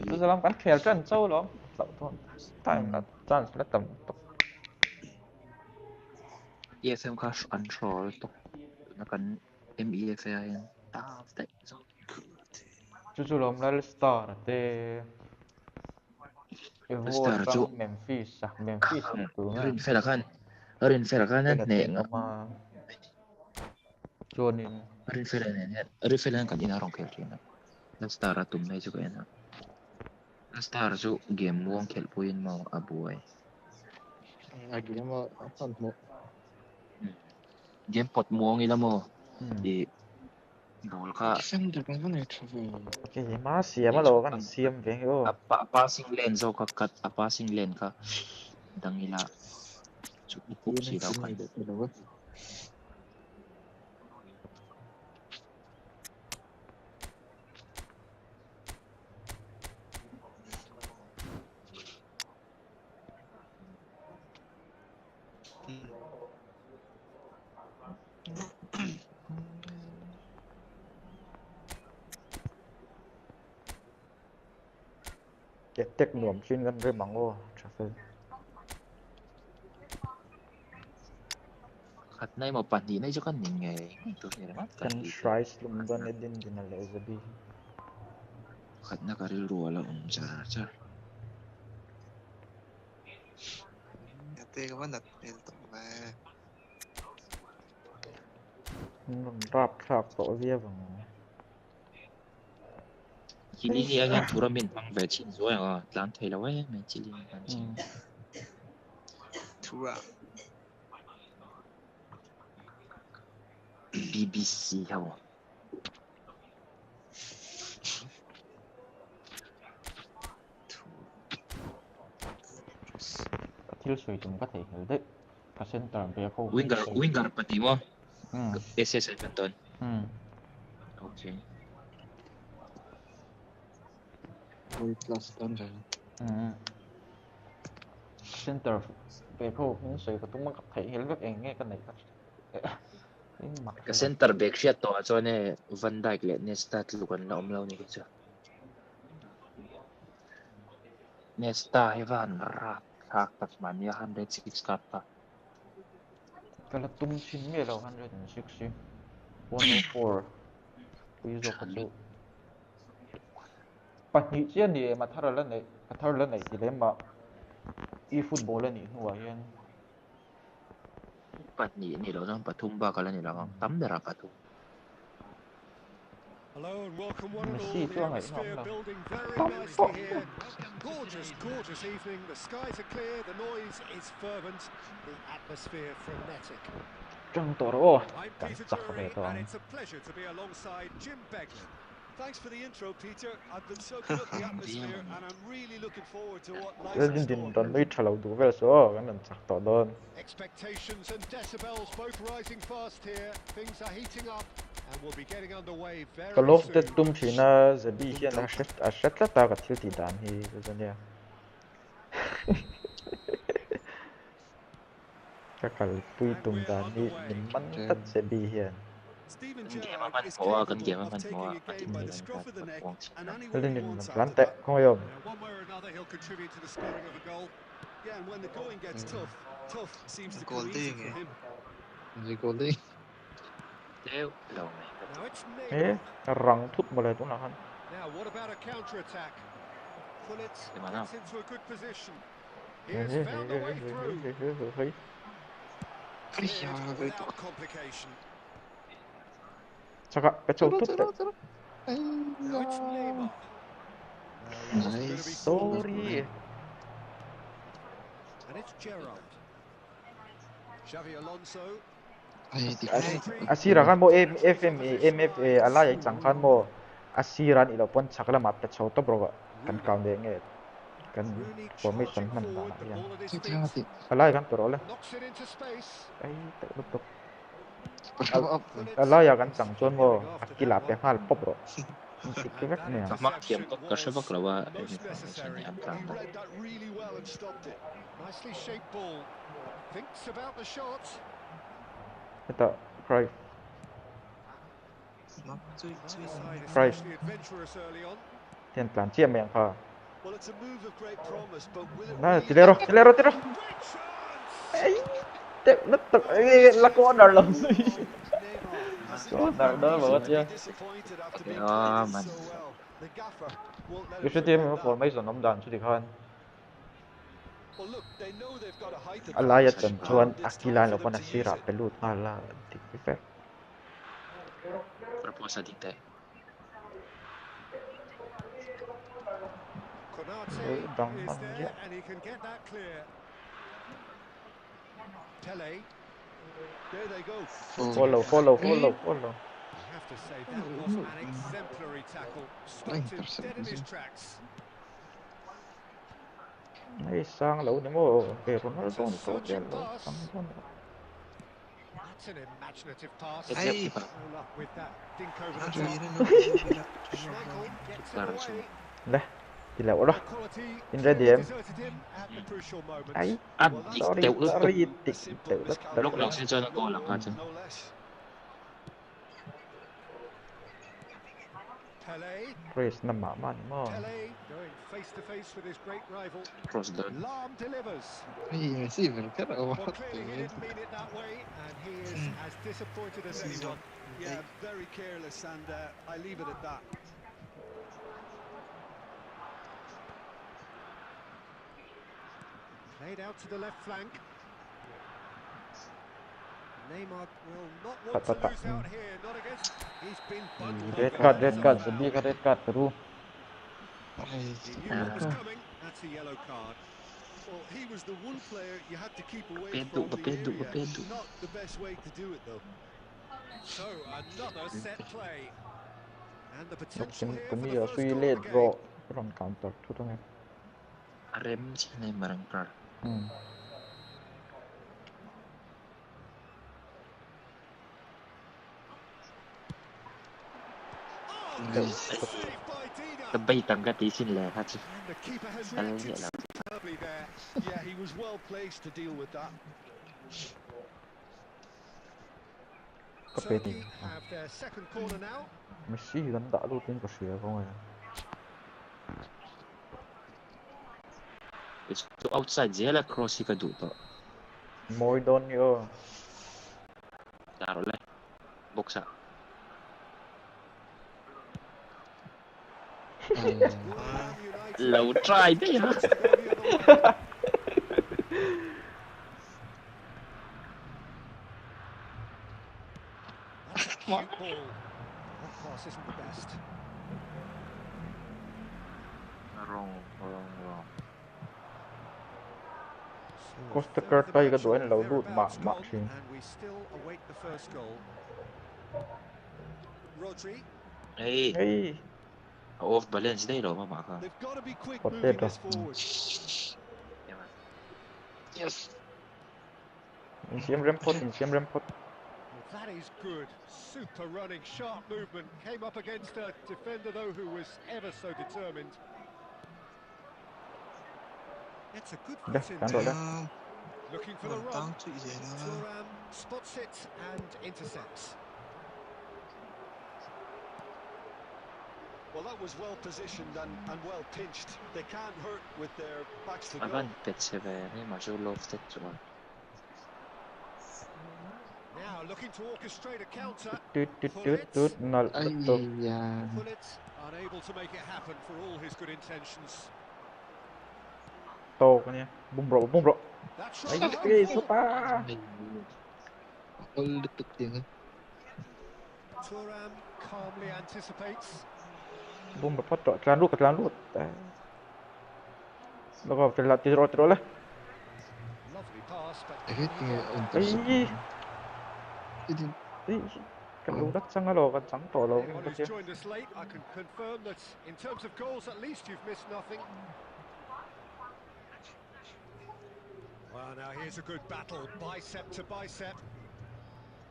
จะจะทำกันแข่งกันเจ้าหรอสับทนตั้งกันจานแล้วต่ำตก
EFM ก็อันทรอตกแล้วกัน MEFI ตาเตะ
จู่ๆลมแล้ว star เตะเอโวตั้งเมมฟิสอะเมมฟิสตัวนั้
ริ
น
นเฟลกันรินเฟลกันนั่นเองอ่ะ
มาโจนิน
รินเฟลเนี่ยรินเฟลกันที่น่ารองเคิลนะแล้วสตาร์ตุ้มไม่จุกันนะแล้วสตาร์จูเกมวงเคิลพูยินมาอาบวย
Aqui é uma fantasma.
เกมปลดมวงอีละโมดีบอลก็
Sempre com bonito.
โอเคมาเสียมาโลกันเสียมเพียงโอ้
passing lane so ka cut passing lane ka dangila cukup sih daw kan
cái tech nuông xin gần với bằng ô chắc phải
kat na mo pandi na kan ningay to ni mat
kan tries lumban edin din ala zabi
kat na karil ruwala cha
Ate ka ba natin ito ba?
rap rap to vía bằng
kini ni ang tournament pang vechin zo ya lan thai la wai mai chili kan chi
Tura.
BBC hawo
thiếu suy chúng có thể hiểu đấy các center về khu
winger pati mo SS Edmonton okay
Ôi plus tấn rồi.
center về khu những suy của chúng có thể hiểu rất nghe cái này
cái center back shit to cho nên Van Dijk lệ Nesta tụi con nó lâu như vậy chưa Nesta hay Van Rak hak tak mania 106 kata
Kalau tum chin me lo 160 104 quý rồi có chỗ bắt nhị chiên thì mà thar lần này thì lấy mà eFootball lần này hùa hiền
Pat ni lo nang patumba kala ni lang tam dera patu
Hello and welcome one and all.
Messi
The
chuang ấy
atmosphere
không
building very nicely here. Gorgeous evening. The skies are clear. The noise is fervent. The atmosphere frenetic.
Trăng tỏ ô
I'm
cảnh
Peter
chắc về
Drury,
đó
and it's a pleasure to be alongside Jim Beglin. Thanks for the intro, Peter. I've been soaking up the atmosphere, and I'm really looking forward to what lies
Lên
in
din
store.
đón mấy thằng đủ về số cái nên chắc tỏ đơn
Expectations and decibels both rising fast here. Things are heating up, and we'll be getting underway very
cái lúc
soon.
tết tum chỉ na giờ đi hiện là set là ta cái thiếu thì đàn thì cái gì cái cái tui tum đàn thì mình bắn tất sẽ đi hiện
Steven
game
Gerrard
man
is
mo kan
capable
game
of
man
taking
mo
a game by the scruff of the neck, and
cái
anyone
lên
he
din
wants
plan
after
tệ
that.
không hiểu
One way or another, he'll contribute to the scoring of a goal. Yeah, and when the going gets tough seems to come easy for him.
Gì cô đi
Teo lâu này
Now it's
ê
Neymar.
răng thút một lời tôi nào hơn
Now, what about a counter-attack? Gullit
Gimana?
gets into a good position. He has found a way through. Cleared without complication.
chắc cái chỗ thút tệ
Now it's Neymar.
Nice.
sorry
And it's Gerrard. Xavi Alonso.
Ai thì
asira kan mo MFA alai chang kan mo asiran ilo pon chakla map ta chau to bro kan kaun de nge kan
Rooney
formation
charging
man
forward,
da
the
yan
ball at his
chắc
feet.
thì
alai kan to le
Knocks it into space.
ai te lutuk
berapa
alai ya kan chang chon mo akila pe hal pop bro cái vết này
kamak tiam to kasha baklawa
Most necessary.
ni am
He
tram
read that really well and stopped it. Nicely shaped ball. Thinks about the shot.
kita cry
Side
Right.
especially adventurous early on.
tiền plan chia mèng pha
Well, it's a move of great promise, but will it
na
really
tilero
get
tilero
Great chance.
ai te lutuk ai la ko dar lo
Neymar.
ko dar đó bảo chứ
Disappointed after being
Yeah,
played
man.
so well. The gaffer won't let
cái
him
số tiền
forget
mà
that.
formation ông đàn số thì khan
Well, look, they know they've got a height
alai ya
advantage,
chan chuan
and it's
akila
time
lo
for
pon
them to
asira
use it.
pelut ala tik fe
proposa dite
Konate
Dong
is
Hon,
there,
yeah.
and he can get that clear. Pele. There they go.
follow
I have to say that was an exemplary tackle. Stopped him dead in his tracks.
ai sang lâu ni mo ke Ronaldo ni to
Searching
lo
pass.
sang don
That's an imaginative pass.
Hey.
No luck with that. Dink over the
Anh
top.
rồi nó
Schmeichel gets it
Clarence.
away.
le thì lẹo đó
Quality
In red
clearly
DM.
deserted him at the crucial moment.
ai
ab
Well,
dik
that's
teo
sorry
lut
sorry
a
tik
simple
teu đất
lok lang sin cho na ko lang ka chan
no less. Pele.
race na mama ni mo
Pele going face to face with his great rival.
cross down
Lahm delivers.
Ai mà xí mình cái đâu
Well, clearly he didn't mean it that way, and he is as disappointed as anyone.
Yeah, very careless, and I leave it at that.
Played out to the left flank. Neymar will not
Pat,
want to
pat, pat.
lose out here, not against. He's been bundled
red
up
card
by
sedih ka red card terus
ai
He knew what was coming. That's a yellow card.
Well, he was the one player you had to keep away
Pedo,
from the
pedo,
area.
pedo.
Not the best way to do it, though.
So another set play, and the
lúc
potential
xin
here
cũng
for
như
the
là
first
suy
goal
lên
of the
ro
game.
ron counter thu tong
rem si na marang car
Nice.
Saved by Dina.
tabay tanggat isin le ha chi
And the keeper has
alam
reacted
niya lang
superbly there.
Yeah, he was well placed to deal with that.
Kapeti.
Turkey have their second corner now.
Messi kan tak lu tin ko siya ko ngayon.
It's to outside zela cross ka duto.
More don yo.
Daro le. Boksa.
Wolverhampton United
Low try there.
chance to go the other way. That's a cute ball. That pass isn't the best.
Wrong.
Costa
Third of the
Curta ka
match
doon
or
low doon
thereabouts
ma
gone,
siya.
and we still await the first goal. Rodri,
Hey. Off balance day lo mama ka.
They've got to be quick
Potato.
moving this forward.
Yes.
Insiam rempot.
well, that is good. Super running, sharp movement. Came up against a defender though who was ever so determined. It's a good
Dah,
cross in
tanduk
there.
dah.
Looking for the run. Thuram spots it and intercepts.
Well, that was well positioned and well pinched. They can't hurt with their backs to goal.
Avan pet severe majo lofted one.
Now looking to orchestrate a counter.
Tut nol betul.
Pullet unable to make it happen for all his good intentions.
Tau kan ya. Bum bro.
That's
Ay,
rather
okay,
hopeful.
suta.
All the thing.
Thuram calmly anticipates.
Bum betul tok. Telan lut. Lalu telat terus lah.
Lovely pass, but
Ay. Kalau datang lo kan sang to lo.
anyone who's joined us late, I can confirm that in terms of goals, at least you've missed nothing. Well, now here's a good battle, bicep to bicep.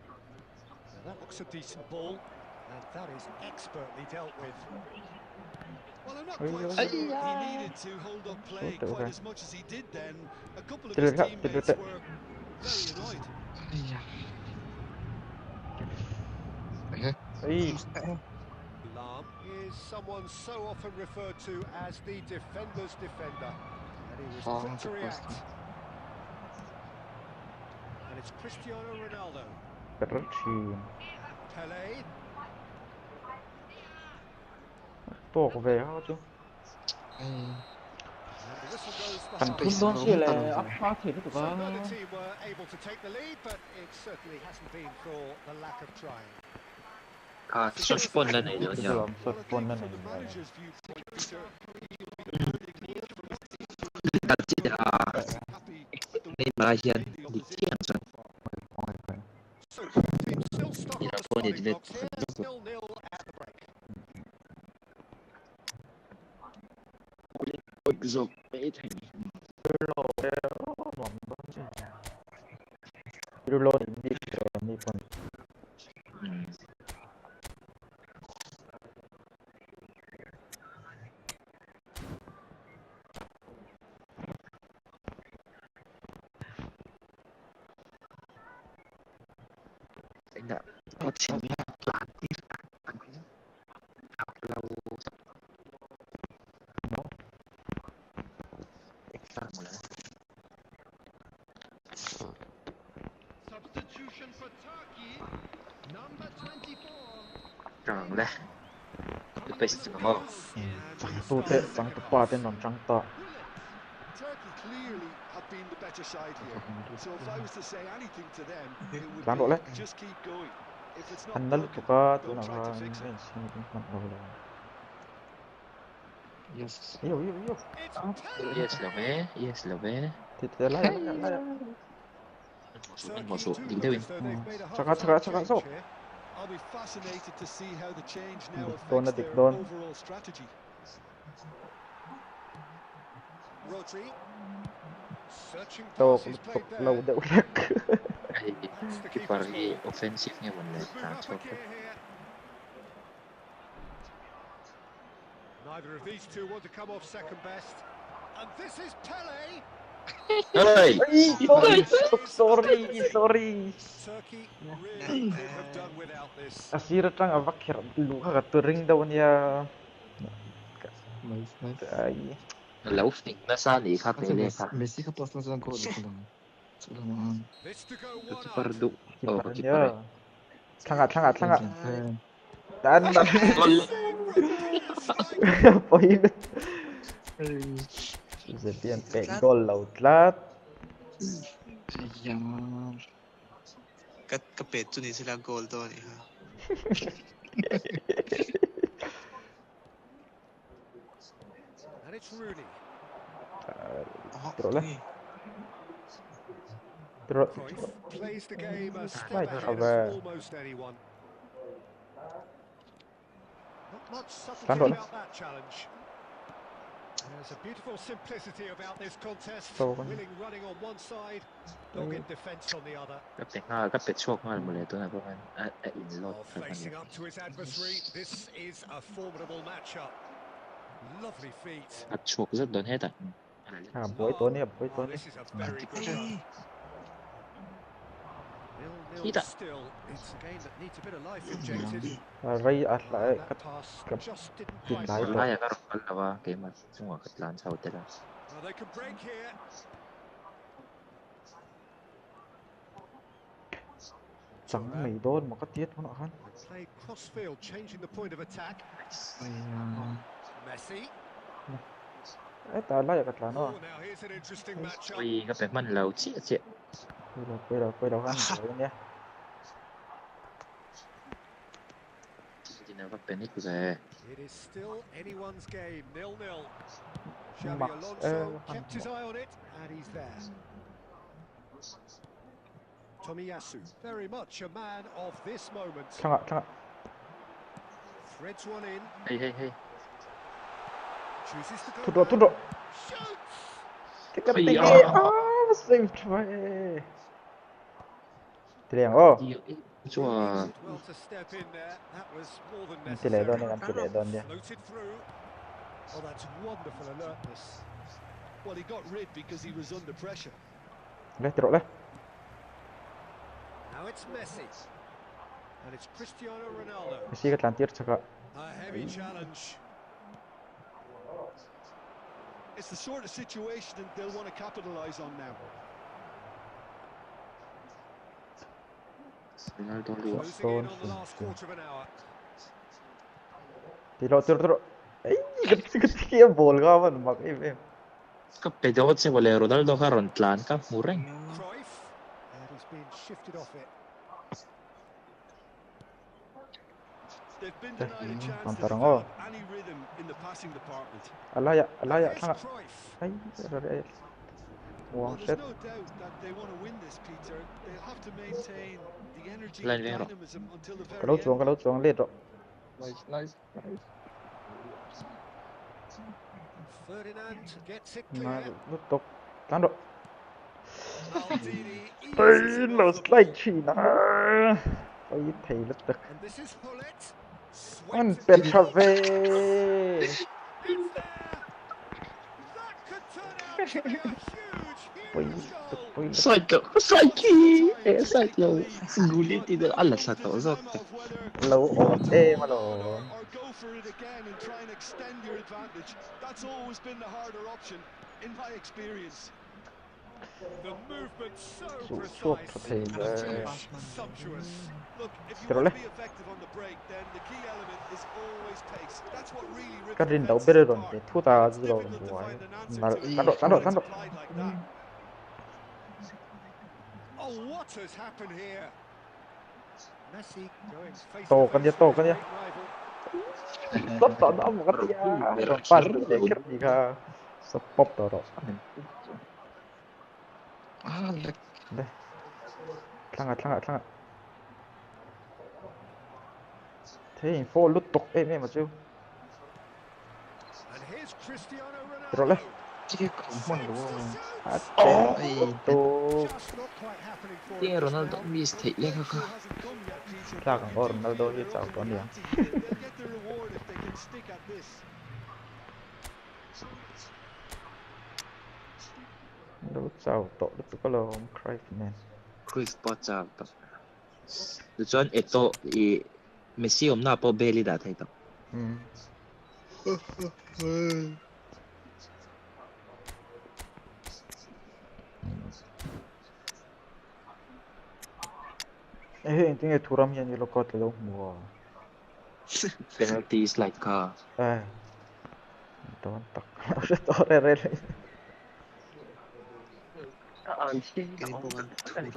Now that looks a decent ball, and that is expertly dealt with.
Well, I'm not quite sure he needed to hold up play quite as much as he did then. A couple of his teammates were very annoyed.
Lam is someone so often referred to as the defender's defender, and he was quick to react. And it's Cristiano Ronaldo. Pele.
Tuh về hả chú?
And the whistle goes for
Thằng
half.
Thun đó là áp phá thì nó tụi
So neither team were able to take the lead, but it certainly hasn't been for the lack of trying.
Suspend na yun
Ito
niya.
lang, suspend na
From the
nila.
manager's viewpoint, Peter, he'll be learning from his
Kasi
happy with the
may Malaysian
way the
di
opposition
Kiang sa
So both teams still stuck on the
Yapon
starting
edit.
blocks here, 0-0 at the break.
Pag-zog.
Pero lo hindi pun.
Tidak. Coaching niya. Pelatih. Kalau extra mo lang.
Substitution for Turkey, number 24.
Tròn lah. Best mo.
Sang tepat non sang tak.
Turkey clearly have been the better side here. So if I was to say anything to them, it would
Tanduk lah.
be just keep going. If it's not
Andal
broken,
tuka tu
don't
nak
try to fix it.
Yes.
Yo.
It's Pele.
Yes, love.
Tidak lah.
Masuk.
Turkey
Di
do
Dewin.
look as though they've made a
Cakap,
half-time
cakap,
change
so.
here.
I'll be fascinated to see how the change now
Don
affects
adik,
their
Don.
overall strategy.
Rodri. Searching
Tahu
pass, he's
untuk
played
lau
there.
dah udah.
Ay, kipargi offensivnya wala.
Could move up a gear here. Neither of these two want to come off second best. And this is Pele.
Hey!
Sorry.
Turkey really could have done without this.
Asira trang avakir luka ka turing daw niya.
Nice.
Ay.
Laufning na sani ka
Also
tele ka.
Messi ka plus na sa goal lang.
This to go one up.
Kipardo. Oh,
Kiparan
kiparay.
niya. Tanga.
Siyempre.
Dan.
Gol.
Ridiculous strike.
Point. Sepian pe gol lautlat.
Yan.
Kapetso ni sila goal to ni ha.
And it's Rooney. Cruyff plays the game a step ahead of almost anyone. Not much subtlety about that challenge. There's a beautiful simplicity about this contest. Willing running on one side, dogged defence on the other.
ก็เป็นช่วงงานหมดเลยตัวนั้นเพราะมันอินโลด
Facing up to his adversary, this is a formidable matchup. Lovely feet.
อัดช่วงจะโดนให้ตัด
Boyตัวนี้
This is a very good one. 0-0 still. It's a game that needs a bit of life injected.
อะไร
That pass just didn't quite
ร้าย
work.
ร้ายก็รอแล้วว่าเกมมันช่วงกับร้านเช่าแต่ละ
Well, they can break here.
จังไม่โดนมันก็เตี้ยทุกคน
Played crossfield, changing the point of attack. Messi.
ตาไล่กับตา
Oh,
เนาะ
now here's an interesting matchup.
วีก็เป็นมันเราเจี๊ย
ไปเราหันเดี๋ยวนี้
จริงๆก็เป็นนี่กูจะ
It is still anyone's game, 0-0. Xabi Alonso kept his eye on it, and he's there. Tomiyasu, very much a man of this moment.
ช่าง
Threads one in,
เฮ้ย
chooses to go
ทุดโด
down. Shoots!
ติ๊กติ๊กเซฟทรีเตียงโอ้
ช่วง
Well to step in there, that was more than
ตีเลยโดน
necessary.
นี่กันตีเลยโดนเนี่ย
Floated through. Oh, that's wonderful alertness.
Well, he got rid because he was under pressure.
เลยตรเลย
Now it's Messi. And it's Cristiano Ronaldo.
ไม่ใช่กับตานเตี้ยชัก
A heavy challenge. It's the sort of situation that they'll want to capitalise on now.
เราโดนรัว
Closing in on the last quarter of an hour.
ตีเราเอ้ยก็เทียบบอลก็มันมักเอ็ม
ก็ไปโดนเซวเลโรนัลโดก็รอนตลานก็มูเร่ง
Cruyff. And he's been shifted off it.
They've been denied a chance to
Pantarang
develop any rhythm in the passing department.
อะไรอะ
Here's
ช่าง
Cruyff.
ไอ้อะไรวาง
Well,
เซ็ต
there's no doubt that they want to win this, Peter. They'll have to maintain the energy
Len
and
Vero.
dynamism until the
กระ
very
โดด
end.
สวงเล็ด
Nice.
Ferdinand gets it
มา
clear.
ลุกตกตั้งโด
Maldini
เฮ้ย
eases
เรา
off
ส
the
ไล
ball.
ด์ชีนะไปเทลึกตึก
And this is Hullet.
มัน
Sweeps it
เป็น
in.
ทราเว
It's there. That could turn out to be a huge goal.
ใส่ก็ใส่ขี้ใส่เรากูเล่นที่เดียวอะไรสักตัวสัก
เราโอเอมาหรอ
Or go for it again and try and extend your advantage. That's always been the harder option, in my experience.
The movement so
ช่วง
precise.
เพลงเลย
Finish sumptuous.
Look, if you
Pero
want
le-
to be effective on the break, then the key element is always pace. That's what really rips
ก็รินเดา
defenses
เบรดอน
apart.
เดทูตา
It's
จิโร่
difficult
ดู
to
ไว้
find an answer
มา
to
ตั้งโด
when it's applied like that.
Oh, what has happened here? Messi going face
โตกัน
to
เยอะ
face
โต
with
กัน
his
เยอะ
great rival.
ต้นต่อน้ำกันยาปั้นเด็กกันดีค่ะสปอปต่อ
Like
เลยทั้งเที่ยโฟลุดตกไม่มาจิ้ว
And here's Cristiano
ตรเลย
Ronaldo.
ที่ของมันหรือว่า
ฮัตเต้ตู
Just not quite happening for
ที่
him
โร
just
นัลโด
now.
มีสติเลยก็
Hasn't come yet, Peter.
ลากของโรนัลโดที่จากตอนนี้
They'll get the reward if they can stick at this.
đâu sao tổ được có lo cry nè
Quick spot chào tập từ chọn eto i Messi na po belly đã thấy tập
anh tiếng thuram hiện như lo cọt lo mua
penalties like car
don't tak harus tore re
Kinipungan turam.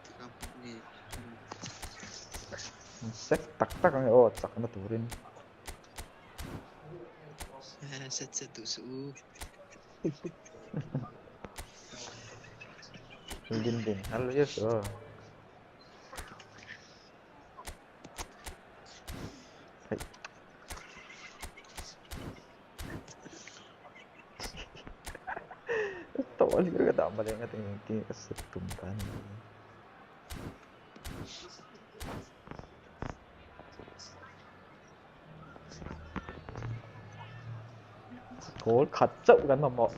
Tikam ni.
set tak ang oh tak na turin
Set tusu.
din halo yes oh tol juga tak boleh ingat ini kesetumpan goal khát chậu gắn vào mỏ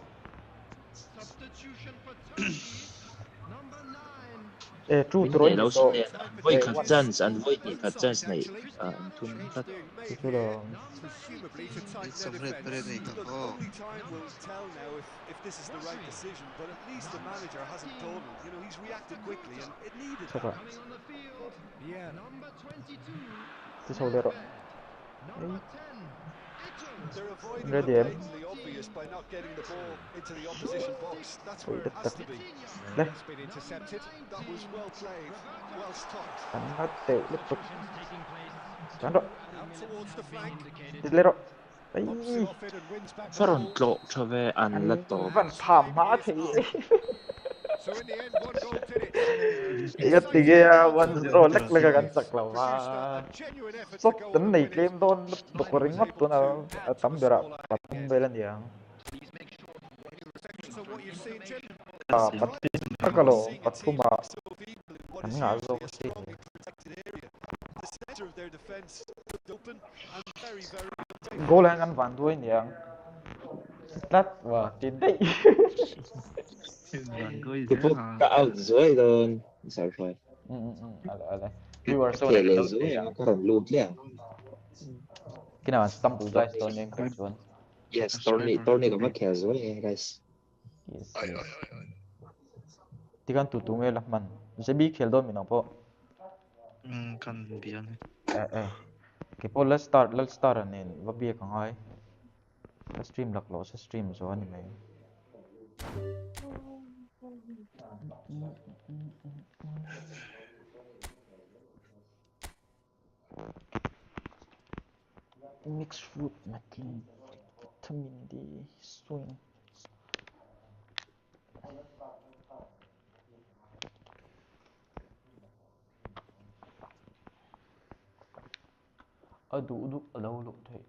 true rồi
lâu
so
sẽ voi khát chance and voi thì khát chance này thun khát
itu dong
Presumably to tight
It's a
their
red
defence.
parade
Look,
oh.
only time will tell now if this is the right decision, but at least the manager hasn't done. You know, he's reacted quickly and it needed
coba
that. Yeah.
itu saudara
They're avoiding
Ready,
the
em.
blatantly obvious by not getting the ball into the opposition box. That's where it has to be.
Đây.
That's been intercepted. That was well played, well stopped.
bắn nó tệ liên tục bắn rồi
Out towards the flank.
đi lên rồi ấy
Pops it off it and wins back the
front
ball.
lộ cho về ăn
anh
lật tổ
vẫn thảm mã thì
So in the end, one goal did it.
cái tiếng kia 1-0 lắc lắc gần sặc là
Produced
mà
a genuine effort to
sốc
go
tính
and
này
win it.
game đôn được có ring mắt tôi nào tắm được ạ tắm về lên gì à
So what you've seen, Jim?
bắt tất cả lộ bắt thu mà hắn ngã rồi
The centre of their defence open and very, very
goal là ngăn ván thôi nhỉ lát và tiến đây
cái phút cả dưới rồi sao rồi
ada we were so
kể
like
lệ dưới nó có rồng lụt liền
cái nào stumble guys don't name that one
yes Tony có mất kể dưới guys
yes tigan tutu ngai lah man je bi khel do mi na po
Kan biyan
ke po let's start anin va bi ka ngai ka stream lak lo sa stream zo ani mai mixed fruit matin vitamin D swing adu alo lo thei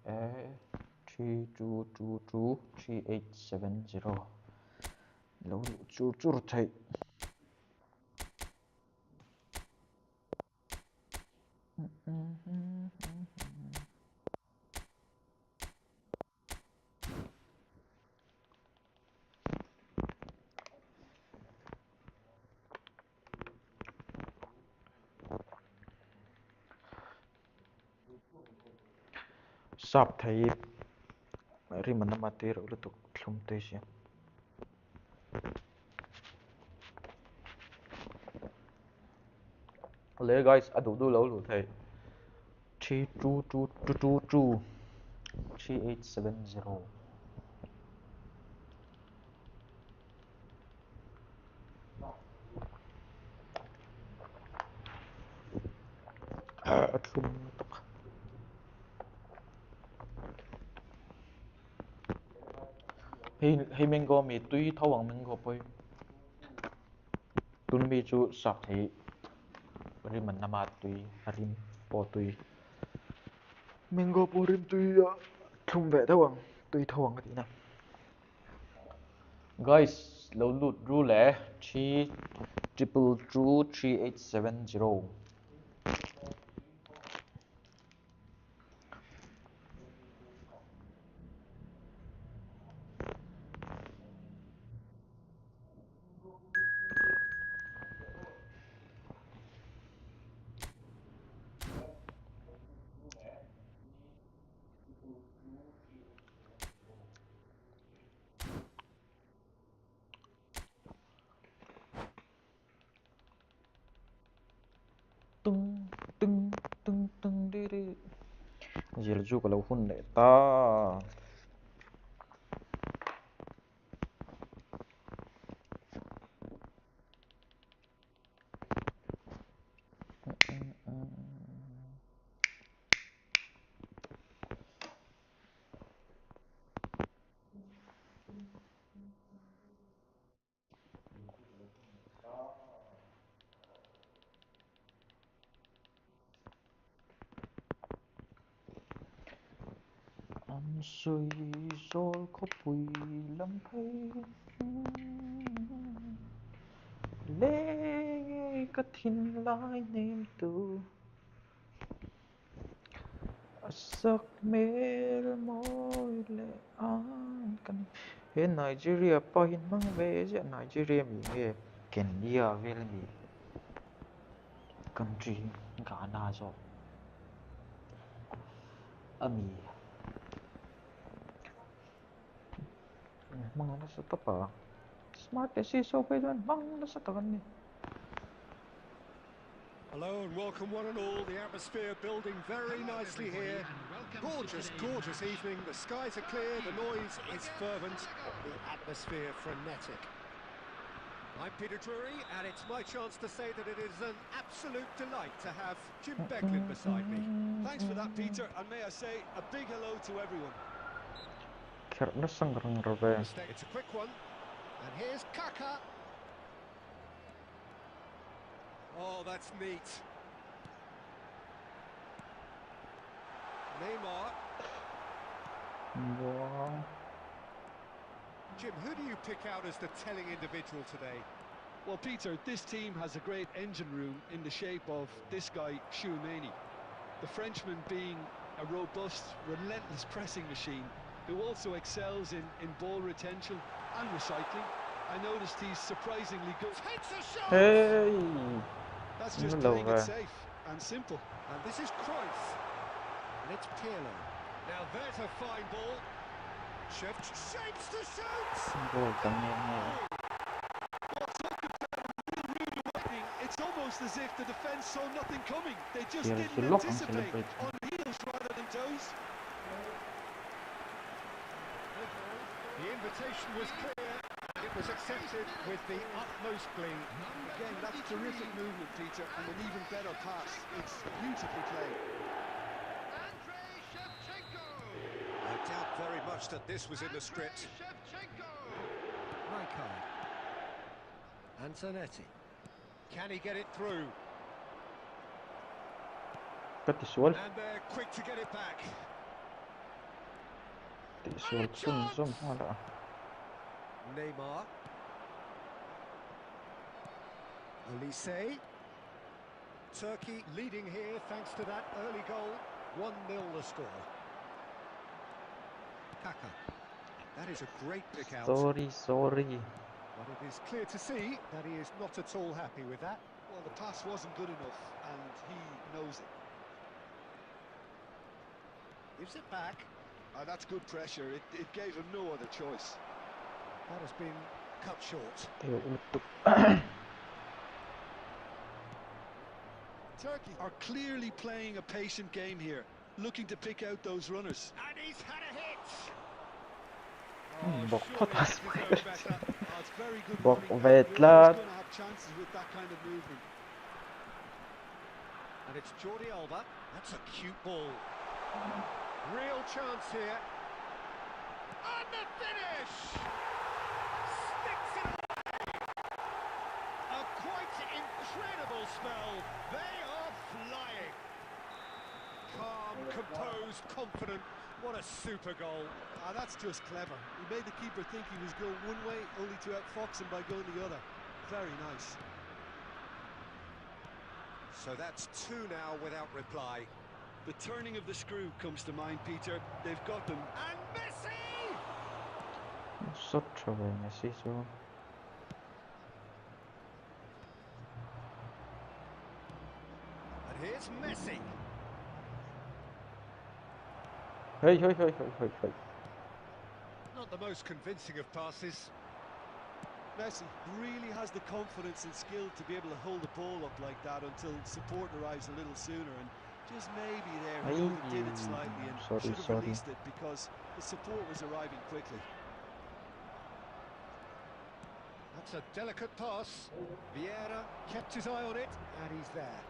3222 3870 lo chur thei sap thei ri man ma te ro lu thlum te sia le guys adu lo lu thei 3222 3870 atlum hi mango mi tui thawang mango poi tun mi chu sap thei ri man nama tui rim po tui mango po rim tui thum ve thawang tui thawang cái nào guys lo lut ru le 3870 3870 giờ là chụp cái lâu hun để ta anh suy rồi có bụi lắm hay lẽ cái thiên lại niềm tự sắc mê môi lệ an kan hiện Nigeria pa hin mang về chứ Nigeria mi nghe Kenya về mi country Ghana zo ami mang na sa tapa smart si so pe don mang na sa tagan ni.
Hello and welcome one and all. The atmosphere building very nicely here. Gorgeous, gorgeous evening. The skies are clear, the noise is fervent, the atmosphere frenetic. I'm Peter Drury, and it's my chance to say that it is an absolute delight to have Jim Beglin beside me.
Thanks for that, Peter, and may I say a big hello to everyone.
It's a quick one, and here's Kaka. Oh, that's neat. Neymar.
Wow.
Jim, who do you pick out as the telling individual today?
Well, Peter, this team has a great engine room in the shape of this guy, Chouameni. The Frenchman being a robust, relentless pressing machine who also excels in ball retention and recycling. I noticed he's surprisingly good.
Takes a shot!
Hey.
That's just playing it safe and simple.
And this is Cruyff. And it's Pirlo. Now there's a fine ball. Shapes to shoot!
It's almost as if the defence saw nothing coming. They just didn't anticipate on heels rather than toes.
The invitation was clear. It was accepted with the utmost glee.
Again, that's terrific movement, Peter, and an even better pass. It's beautifully played.
I doubt very much that this was in the script. Rijkaard. Antonetti. Can he get it through? And they're quick to get it back. Neymar. Olise. Turkey leading here thanks to that early goal. 1-0 the score. Kaka. That is a great pick out.
Sorry.
But it is clear to see that he is not at all happy with that.
Well, the pass wasn't good enough, and he knows it.
Gives it back.
That's good pressure. It gave him no other choice.
That has been cut short.
Turkey are clearly playing a patient game here, looking to pick out those runners.
And he's had a hit!
Bok potas
It's very good
Bok
running.
vet
You're always
lad.
going to have chances with that kind of movement.
And it's Jordi Alba. That's a cute ball. Real chance here. And the finish! Sticks it away! A quite incredible spell. They are flying. Calm, composed, confident. What a super goal.
That's just clever. He made the keeper think he was going one way, only to outfox him by going the other. Very nice.
So that's 2 now without reply.
The turning of the screw comes to mind, Peter. They've got them.
And Messi!
Such a way, Messi, so.
And here's Messi.
Hey.
Not the most convincing of passes.
Messi really has the confidence and skill to be able to hold the ball up like that until support arrives a little sooner, and Just maybe there
Ay,
he overdid it slightly and
sorry,
should have
sorry.
released it because the support was arriving quickly.
That's a delicate pass. Vieira kept his eye on it, and he's there.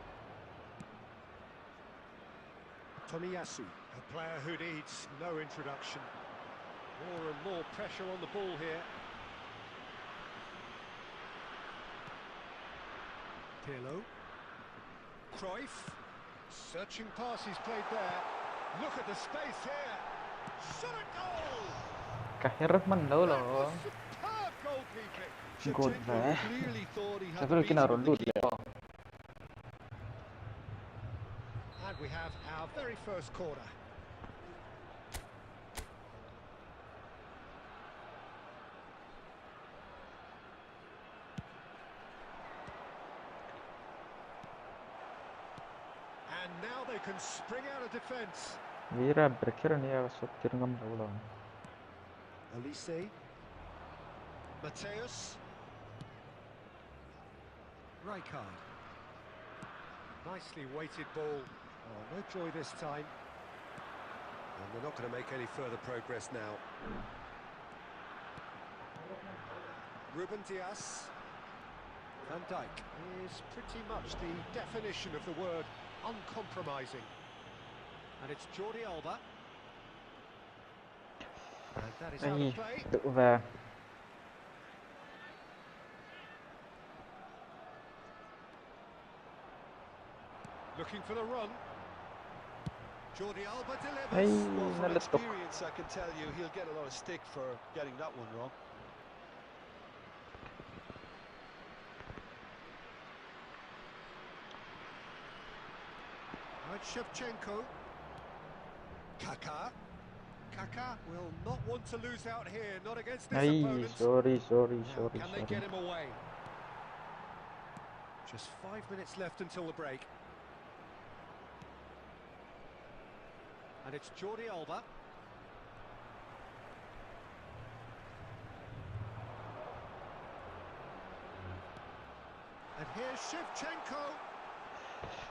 Tomiyasu, a player who needs no introduction. More and more pressure on the ball here. Pirlo. Cruyff. Searching pass he's played there. Look at the space here. Shot a goal!
Cái rất mạnh đâu
That
rồi.
was superb goalkeeping.
Gột
Shevchenko
vẽ.
clearly thought he
Sẽ
had
phải
the
cái nào
beating
rồi
of
lụt
the
lại.
And we have our very first corner. And now they can spring out of defence.
Vieira berakhir nih ya sotir ngam đâu rồi.
Elise. Mateus. Rijkaard. Nicely weighted ball. Oh, no joy this time. And they're not going to make any further progress now. Ruben Dias. Van Dijk is pretty much the definition of the word uncompromising. And it's Jordi Alba. And that is out
Ay,
of play.
tự về.
Looking for the run. Jordi Alba
Ay,
delivers.
Well, from
nalatok.
experience, I can tell you he'll get a lot of stick for getting that one wrong.
Right, Shevchenko. Kaká. Kaká will not want to lose out here, not against this
Ay,
opponent.
sorry.
Now, can they get him away? Just 5 minutes left until the break. And it's Jordi Alba. And here's Shevchenko.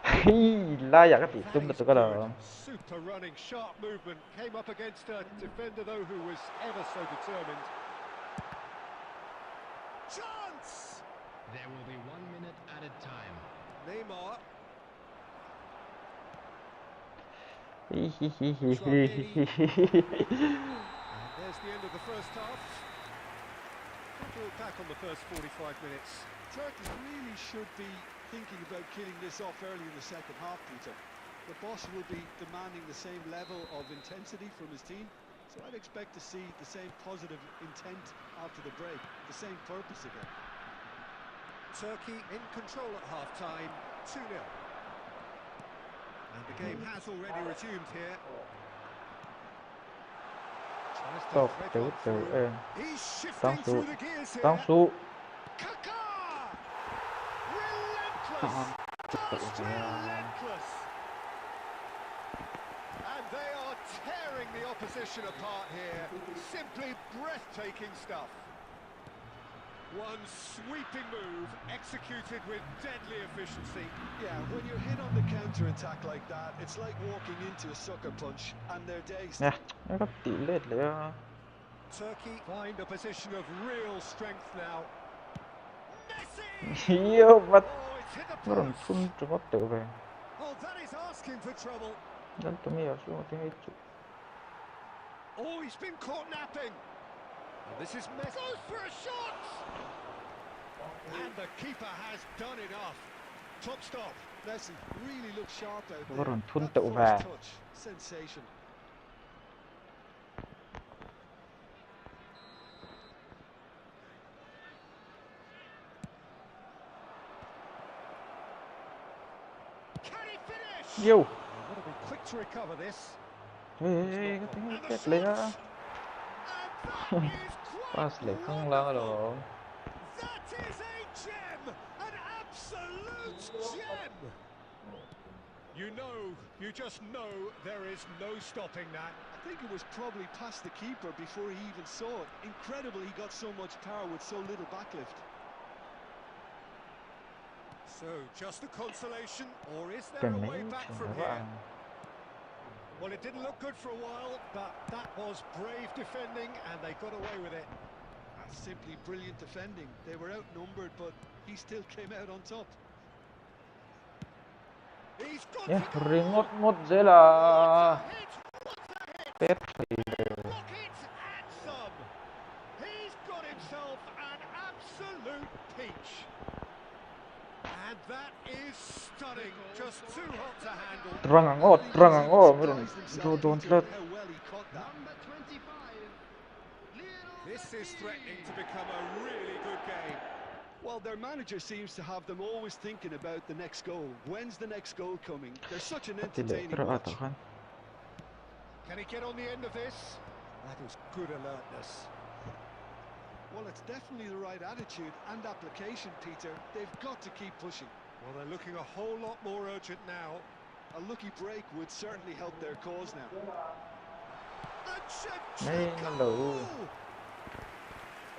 Ay, layak at ito
That is
betul kalau.
good. Super running, sharp movement. Came up against a defender, though, who was ever so determined. Chance!
There will be 1 minute added time.
Neymar. And there's the end of the first half. What do we look back on the first 45 minutes?
Turkey really should be thinking about killing this off early in the second half, Peter. The boss will be demanding the same level of intensity from his team, so I'd expect to see the same positive intent after the break, the same purpose again.
Turkey in control at half-time, 2-0. And the game has already resumed here. Tries to
Tốt,
thread
chịu
one
chịu
through.
ê.
He's
Tăng
shifting
số.
through the gears here.
Tăng số.
Kaká! Relentless! Just relentless! And they are tearing the opposition apart here. Simply breathtaking stuff. One sweeping move executed with deadly efficiency.
Yeah, when you're hit on the counter-attack like that, it's like walking into a sucker punch, and they're dazed.
Nè, nó có tỷ lệ là
Turkey find a position of real strength now. Messi!
nhiều mà
Oh, it's hit the
nó còn
post.
phun cho nó tự về.
Oh, that is asking for trouble.
Nên tụi mình ở xuống thì hay chịu.
Oh, he's been caught napping. And this is Messi. Goes for a shot! And the keeper has done enough. Top stop.
Messi really looks sharp out
Nó
there.
còn phun
That
tự
first
về.
touch, sensation.
Can he finish?
Yêu.
They've got to be quick to recover this.
Ê, cái tiếng
And the
chết lẽ.
shot! And that is quite
Pass lại không lo
wonderful.
rồi.
That is a gem! An absolute gem! You just know there is no stopping that.
I think it was probably past the keeper before he even saw it. Incredible he got so much power with so little backlift.
So, just a consolation, or is there
Cái
a
mấy
way back
chuyện
from
đó
here?
à.
Well, it didn't look good for a while, but that was brave defending, and they got away with it.
That's simply brilliant defending. They were outnumbered, but he still came out on top.
He's got
Yeah,
to go!
ringot một dễ
What
là
a hit! What a hit!
pet thì
Rocket and some! He's got himself an absolute peach. And that is stunning. Just too hot to handle.
Rangangot, don't let.
How well he caught that.
Number 25.
This is threatening to become a really good game.
Well, their manager seems to have them always thinking about the next goal. When's the next goal coming? They're such an entertaining watch.
Can he get on the end of this? That is good alertness.
Well, it's definitely the right attitude and application, Peter. They've got to keep pushing.
Well, they're looking a whole lot more urgent now.
A lucky break would certainly help their cause now.
And Shevchenko!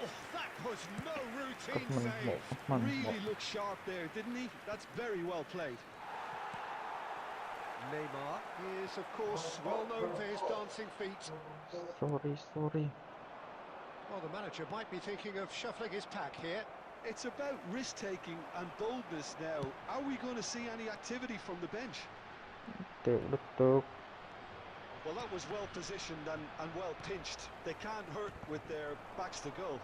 Oh, that was no routine save.
Really looked sharp there, didn't he? That's very well played.
Neymar is, of course, well known for his dancing feet.
Sorry.
Well, the manager might be thinking of shuffling his pack here.
It's about risk-taking and boldness now. Are we going to see any activity from the bench? Well, that was well positioned and well pinched. They can't hurt with their backs to goal.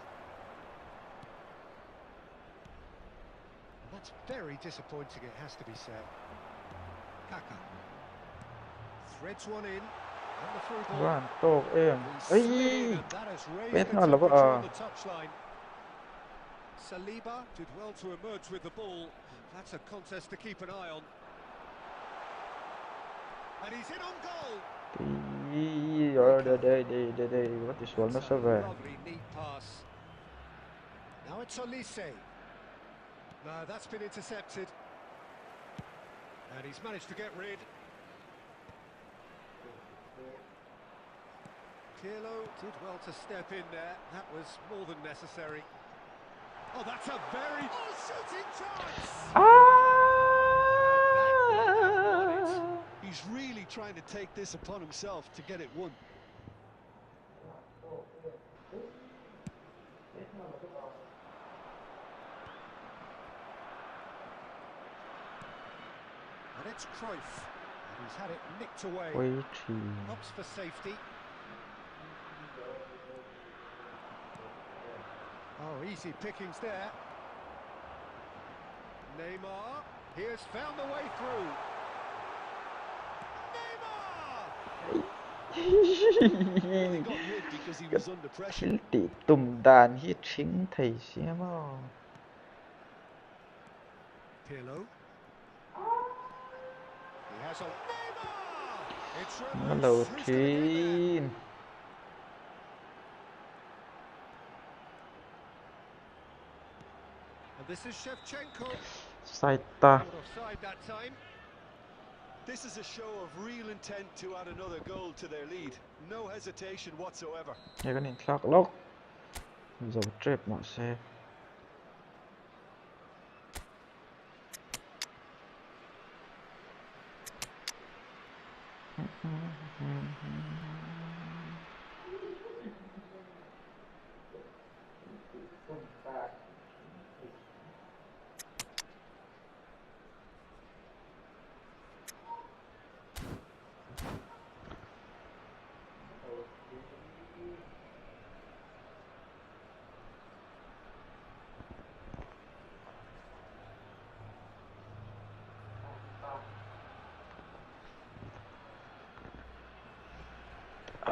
That's very disappointing, it has to be said. Kaka threads one in, and the through ball.
Ê,
That has raised
biết
the
nó là vợ
temperature on the touchline. Saliba did well to emerge with the ball. That's a contest to keep an eye on. And he's in on goal.
đây what is one nó sẽ về.
Lovely neat pass. Now it's Olise. No, that's been intercepted. And he's managed to get rid. Pirlo did well to step in there. That was more than necessary. Oh, that's a very... Oh, shooting chance!
He's really trying to take this upon himself to get it won.
And it's Cruyff. And he's had it nicked away. Opts for safety. Oh, easy pickings there. Neymar, he has found the way through.
Well, he got hit because he was under pressure.
Tỷ tùm đàn hít chính thầy xem mà.
Pirlo. He has on Neymar. It's
Nó đầu
Who's gonna get there?
tiên.
And this is Shevchenko.
Sai ta.
Caught offside that time.
This is a show of real intent to add another goal to their lead. No hesitation whatsoever.
Nghe cái này khác lóc. Dầu trếp mà xe.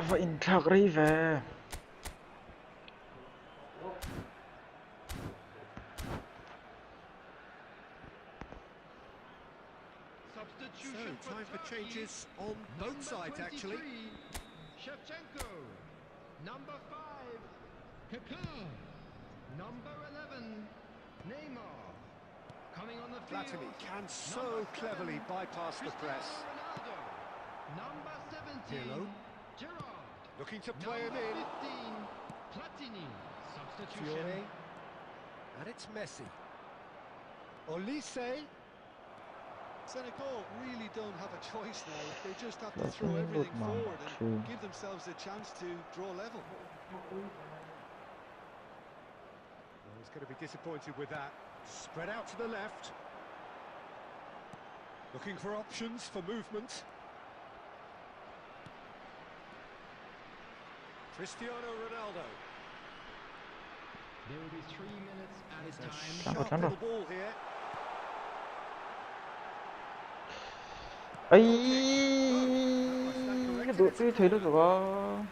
Và Inter đi về.
So, time for changes on both sides, actually.
Shevchenko. Number 5. Kaká. Number 11. Neymar. Coming on the field.
Platini can so cleverly bypass the press.
Ronaldo. Number 17.
Pirlo.
Gerrard.
Looking to play him
Number
in.
15. Platini. Substitution.
Fiore. And it's Messi. Olise.
Senegal really don't have a choice now. They just have to throw everything forward and give themselves a chance to draw level.
Well, he's going to be disappointed with that. Spread out to the left. Looking for options for movement. Cristiano Ronaldo.
There will be 3 minutes at a time.
Sharp little ball here.
Ấy, đội tôi thấy được rồi.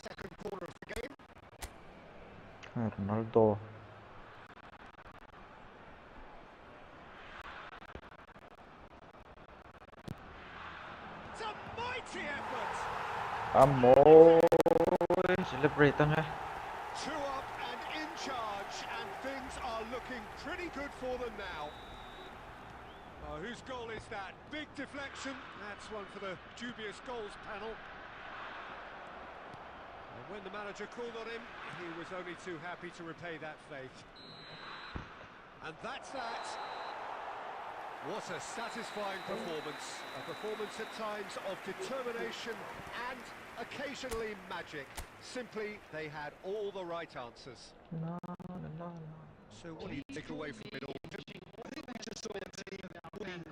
Second corner of the game.
Ronaldo.
It's a mighty effort.
Amo, celebrate tăng ha.
2 up and in charge, and things are looking pretty good for them now. Whose goal is that? Big deflection. That's one for the dubious goals panel. And when the manager called on him, he was only too happy to repay that faith. And that's that. What a satisfying performance. A performance at times of determination and occasionally magic. Simply, they had all the right answers. So what do you take away from it all?
I think we just saw a team winning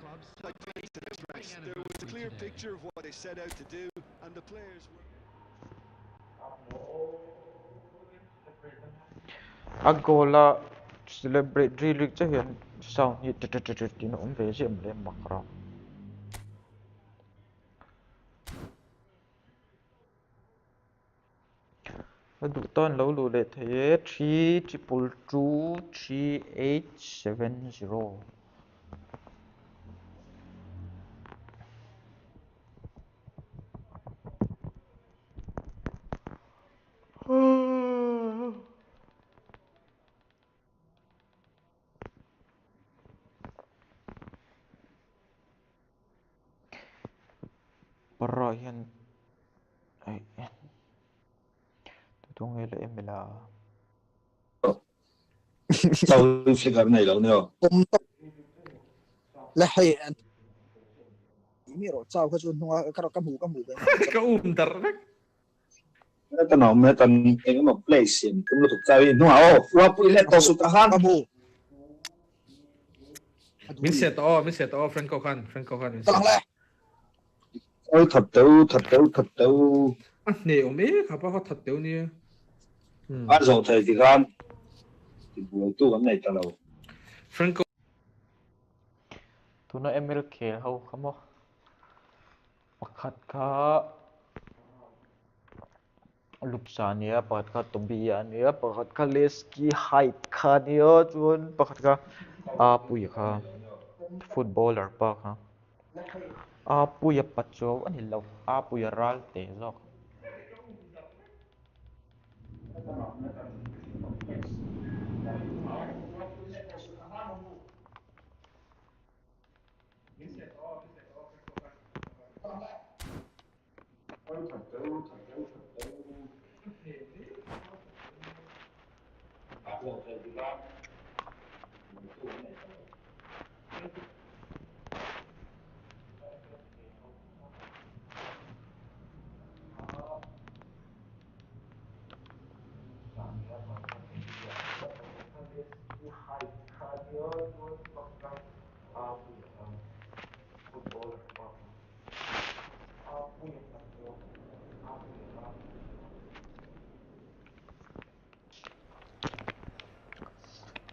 by place to the rest. There was a clear picture of what they set out to do, and the players were...
Agola celebrate really chứ hiện sao như thì nó cũng về xem lên mặc rồi. Và đủ tên lâu đủ để thế 3223870. Brian ấy tôi nghe là em là
sau khi gặp này lâu nữa
là hay mi rồi sao cái chuyện hoa cái cái mũ cái
dar cái tao nói mấy tao cái mà place hiện cũng là thuộcใจnó à qua bụi lẹ tao sụt han
cái mũ
mình sẽ to Franco Khan
tao lẹ
ôi thật đâu
này ông ấy khá bao thật đâu nè
ăn rồi thì gan thì buổi tu cái này tao lâu
Franco
tôi nói em kể hầu không có mặc khát cả lục sản nia bạc khát tôm bì nia bạc khát cả leski height khát nia chuan bạc khát cả bùi khát footballer bạc khát bùi bắt châu anh hiểu bùi ral te rồi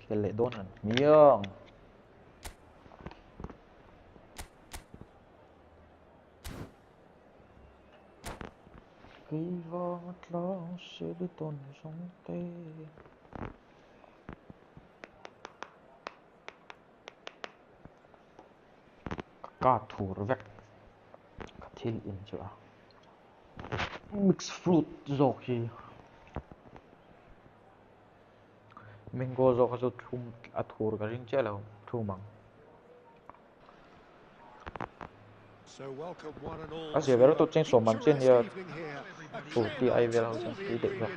cái lệ đôn hẳn miếng kỳ vọng lo sẽ đi tồn sống tê cả thủ vẹt cả thiên in chưa mix fruit rồi khi mango rồi có thum thủ cái riêng chơi là thum bằng sẽ về tôi trên số mắm trên nhà thủ thì ai về đâu thì để vậy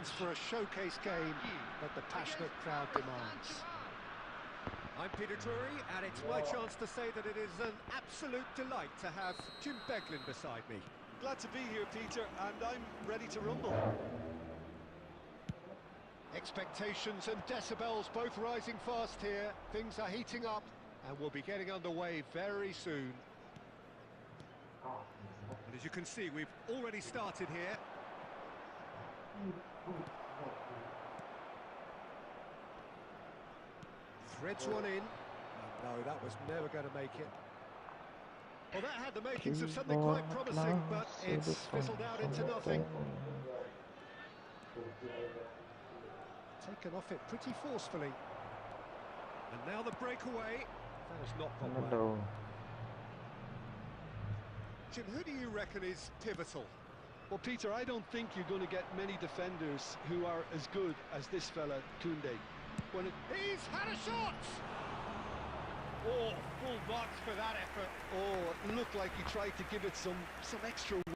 I'm Peter Drury, and it's my chance to say that it is an absolute delight to have Jim Beglin beside me.
Glad to be here, Peter, and I'm ready to rumble.
Expectations and decibels both rising fast here. Things are heating up, and we'll be getting underway very soon. And as you can see, we've already started here. Threads one in. Oh, no, that was never going to make it. Well, that had the makings of something quite promising, but it's fizzled out into nothing. Taken off it pretty forcefully. And now the breakaway. That has not gone well. Jim, who do you reckon is pivotal?
Well, Peter, I don't think you're going to get many defenders who are as good as this fella, Koundé.
He's had a shot! Oh, full marks for that effort.
Oh, it looked like he tried to give it some extra width.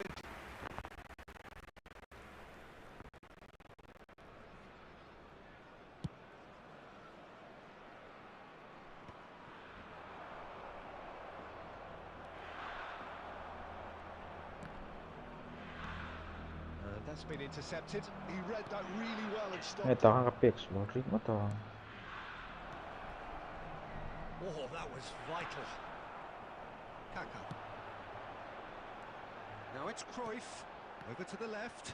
That's been intercepted.
He read that really well and stopped.
Ito ang kapix mo, rin mo to.
Oh, that was vital. Kaka. Now it's Cruyff. Over to the left.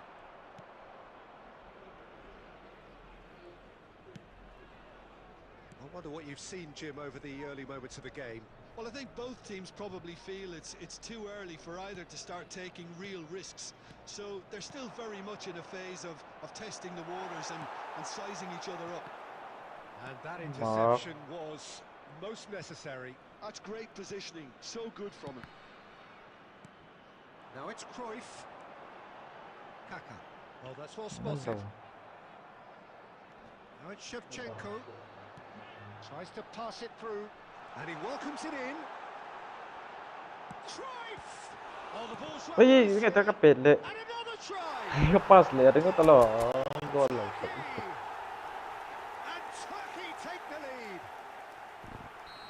I wonder what you've seen, Jim, over the early moments of the game.
Well, I think both teams probably feel it's too early for either to start taking real risks. So they're still very much in a phase of testing the waters and sizing each other up.
And that interception was most necessary.
That's great positioning, so good from him.
Now it's Cruyff. Kaka. Oh, that's well spotted. Now it's Shevchenko. Tries to pass it through. And he welcomes it in. Cruyff! Oh, the ball's right.
Uy, yung ito kapit le.
And another try!
Yung pass le, rin ko talo. Goal lang.
And Turkey take the lead.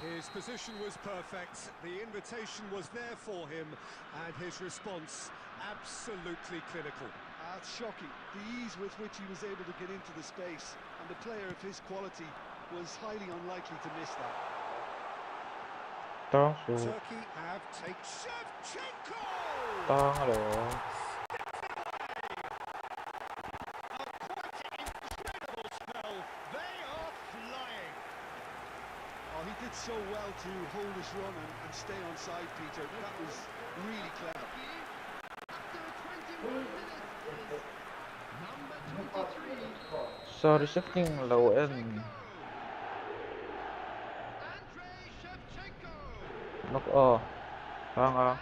His position was perfect. The invitation was there for him, and his response absolutely clinical.
That's shocking. The ease with which he was able to get into the space, and the player of his quality was highly unlikely to miss that.
Turkey have taken Shevchenko!
Hello.
Incredible spell. They are flying.
Oh, he did so well to hold his run and stay on side, Peter. That was really clever.
After 21 minutes, number 23.
Sorry, shifting low end. Knock off. Tanga.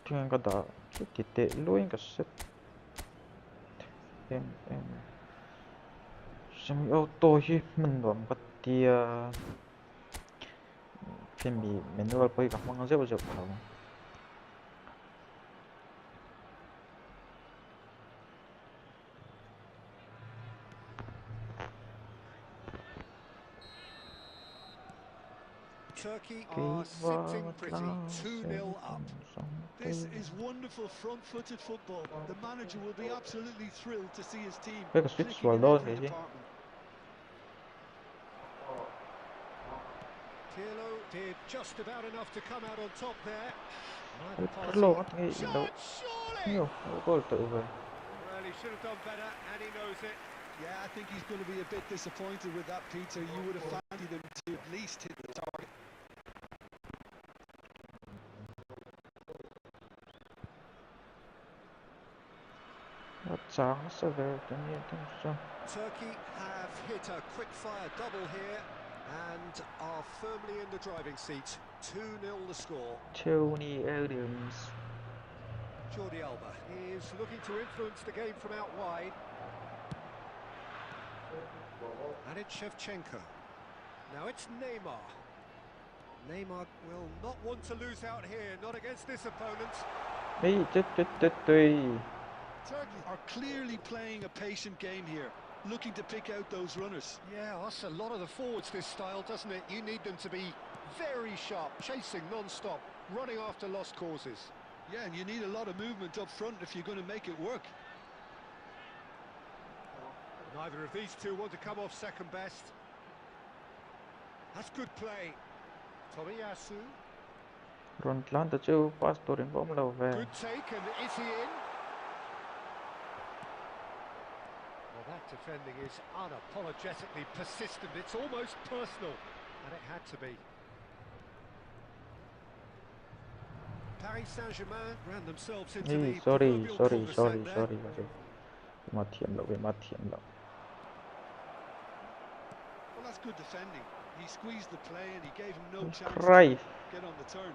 Tingnan ko da. Titi, luwing kasi. Em. Semi auto hi menwam patia. Pembi manual poi ka mga zero zero ka.
Turkey are sitting pretty, 2-0 up.
This is wonderful front-footed football. The manager will be absolutely thrilled to see his team clicking in every department.
Pirlo did just about enough to come out on top there.
Pirlo at ngay ilaw. Goal to over.
Well, he should have done better, and he knows it.
Yeah, I think he's going to be a bit disappointed with that, Peter. You would have fancied him to at least hit the target.
Turkey have hit a quick-fire double here and are firmly in the driving seat. 2-0 the score.
Tony Adams.
Jordi Alba is looking to influence the game from out wide. And it's Shevchenko. Now it's Neymar. Neymar will not want to lose out here, not against this opponent.
Hey,
Turkey are clearly playing a patient game here, looking to pick out those runners.
Yeah, that's a lot of the forwards, this style, doesn't it? You need them to be very sharp, chasing non-stop, running after lost causes.
Yeah, and you need a lot of movement up front if you're going to make it work.
Neither of these two want to come off second best. That's good play. Tomiyasu.
Runtland chứ pastor in bóng lâu về.
Good take, and is he in? Well, that defending is unapologetically persistent. It's almost personal, and it had to be. Paris Saint-Germain ran themselves into the
Sorry.
cul-de-sac there.
Mà thiểm lậu về mặt thiểm lậu.
Well, that's good defending. He squeezed the play and he gave him no chance
Right.
to get on the turn.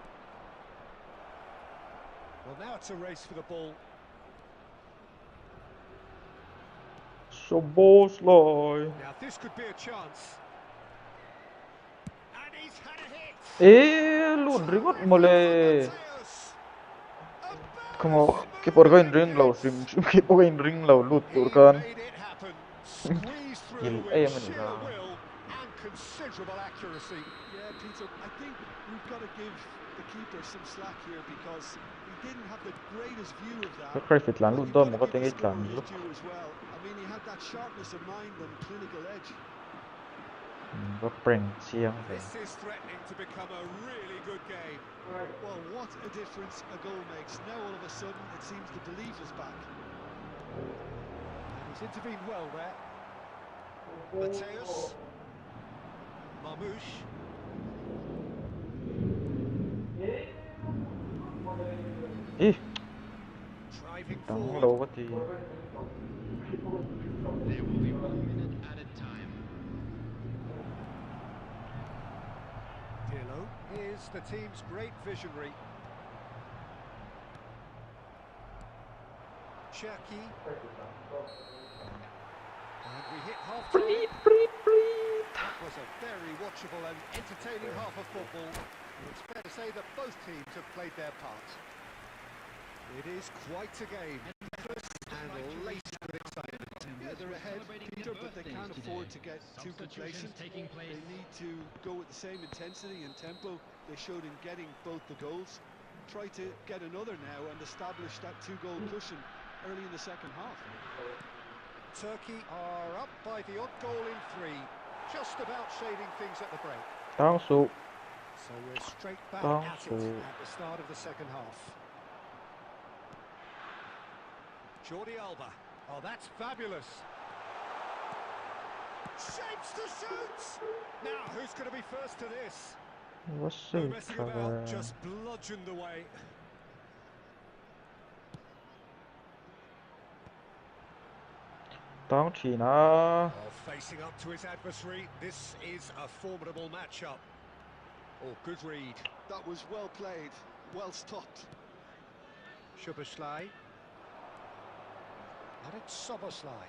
Well, now it's a race for the ball.
Szoboszlaj.
Now this could be a chance. And he's had a hit.
Lundrig mất mole. Come on, keep on going ring low, keep on going ring low, loot Turkan.
Squeeze through with sheer will and considerable accuracy.
Yeah, Peter, I think we've got to give the keeper some slack here because he didn't have the greatest view of that.
Cái fit lán lút đó mà có tiếng ít lán lúc.
I mean, he had that sharpness of mind and clinical edge.
Có print xiang về.
This is threatening to become a really good game.
Well, what a difference a goal makes. Now all of a sudden it seems the belief is back.
He's intervened well there. Mateus. Marmouche. Driving
Thắng
forward.
đâu có thì.
There will be 1 minute added time.
Pirlo is the team's great visionary. Cherki. And we hit half-time. That was a very watchable and entertaining half of football. It's fair to say that both teams have played their part. It is quite a game, and laced with excitement.
Yeah, they're ahead, Peter, but they can't afford to get too complacent. They need to go with the same intensity and tempo they showed in getting both the goals. Try to get another now and establish that two-goal cushion early in the second half.
Turkey are up by the odd goal in 3, just about shading things at the break.
Tăng số.
So we're straight back at it at the start of the second half. Jordi Alba. Oh, that's fabulous. Shapes to shoot. Now, who's going to be first to this? No messing about, just bludgeoned away.
Tăng chỉ nó.
Oh, facing up to his adversary, this is a formidable matchup. Oh, good read.
That was well played, well stopped.
Szoboszlai. And it's Szoboszlai.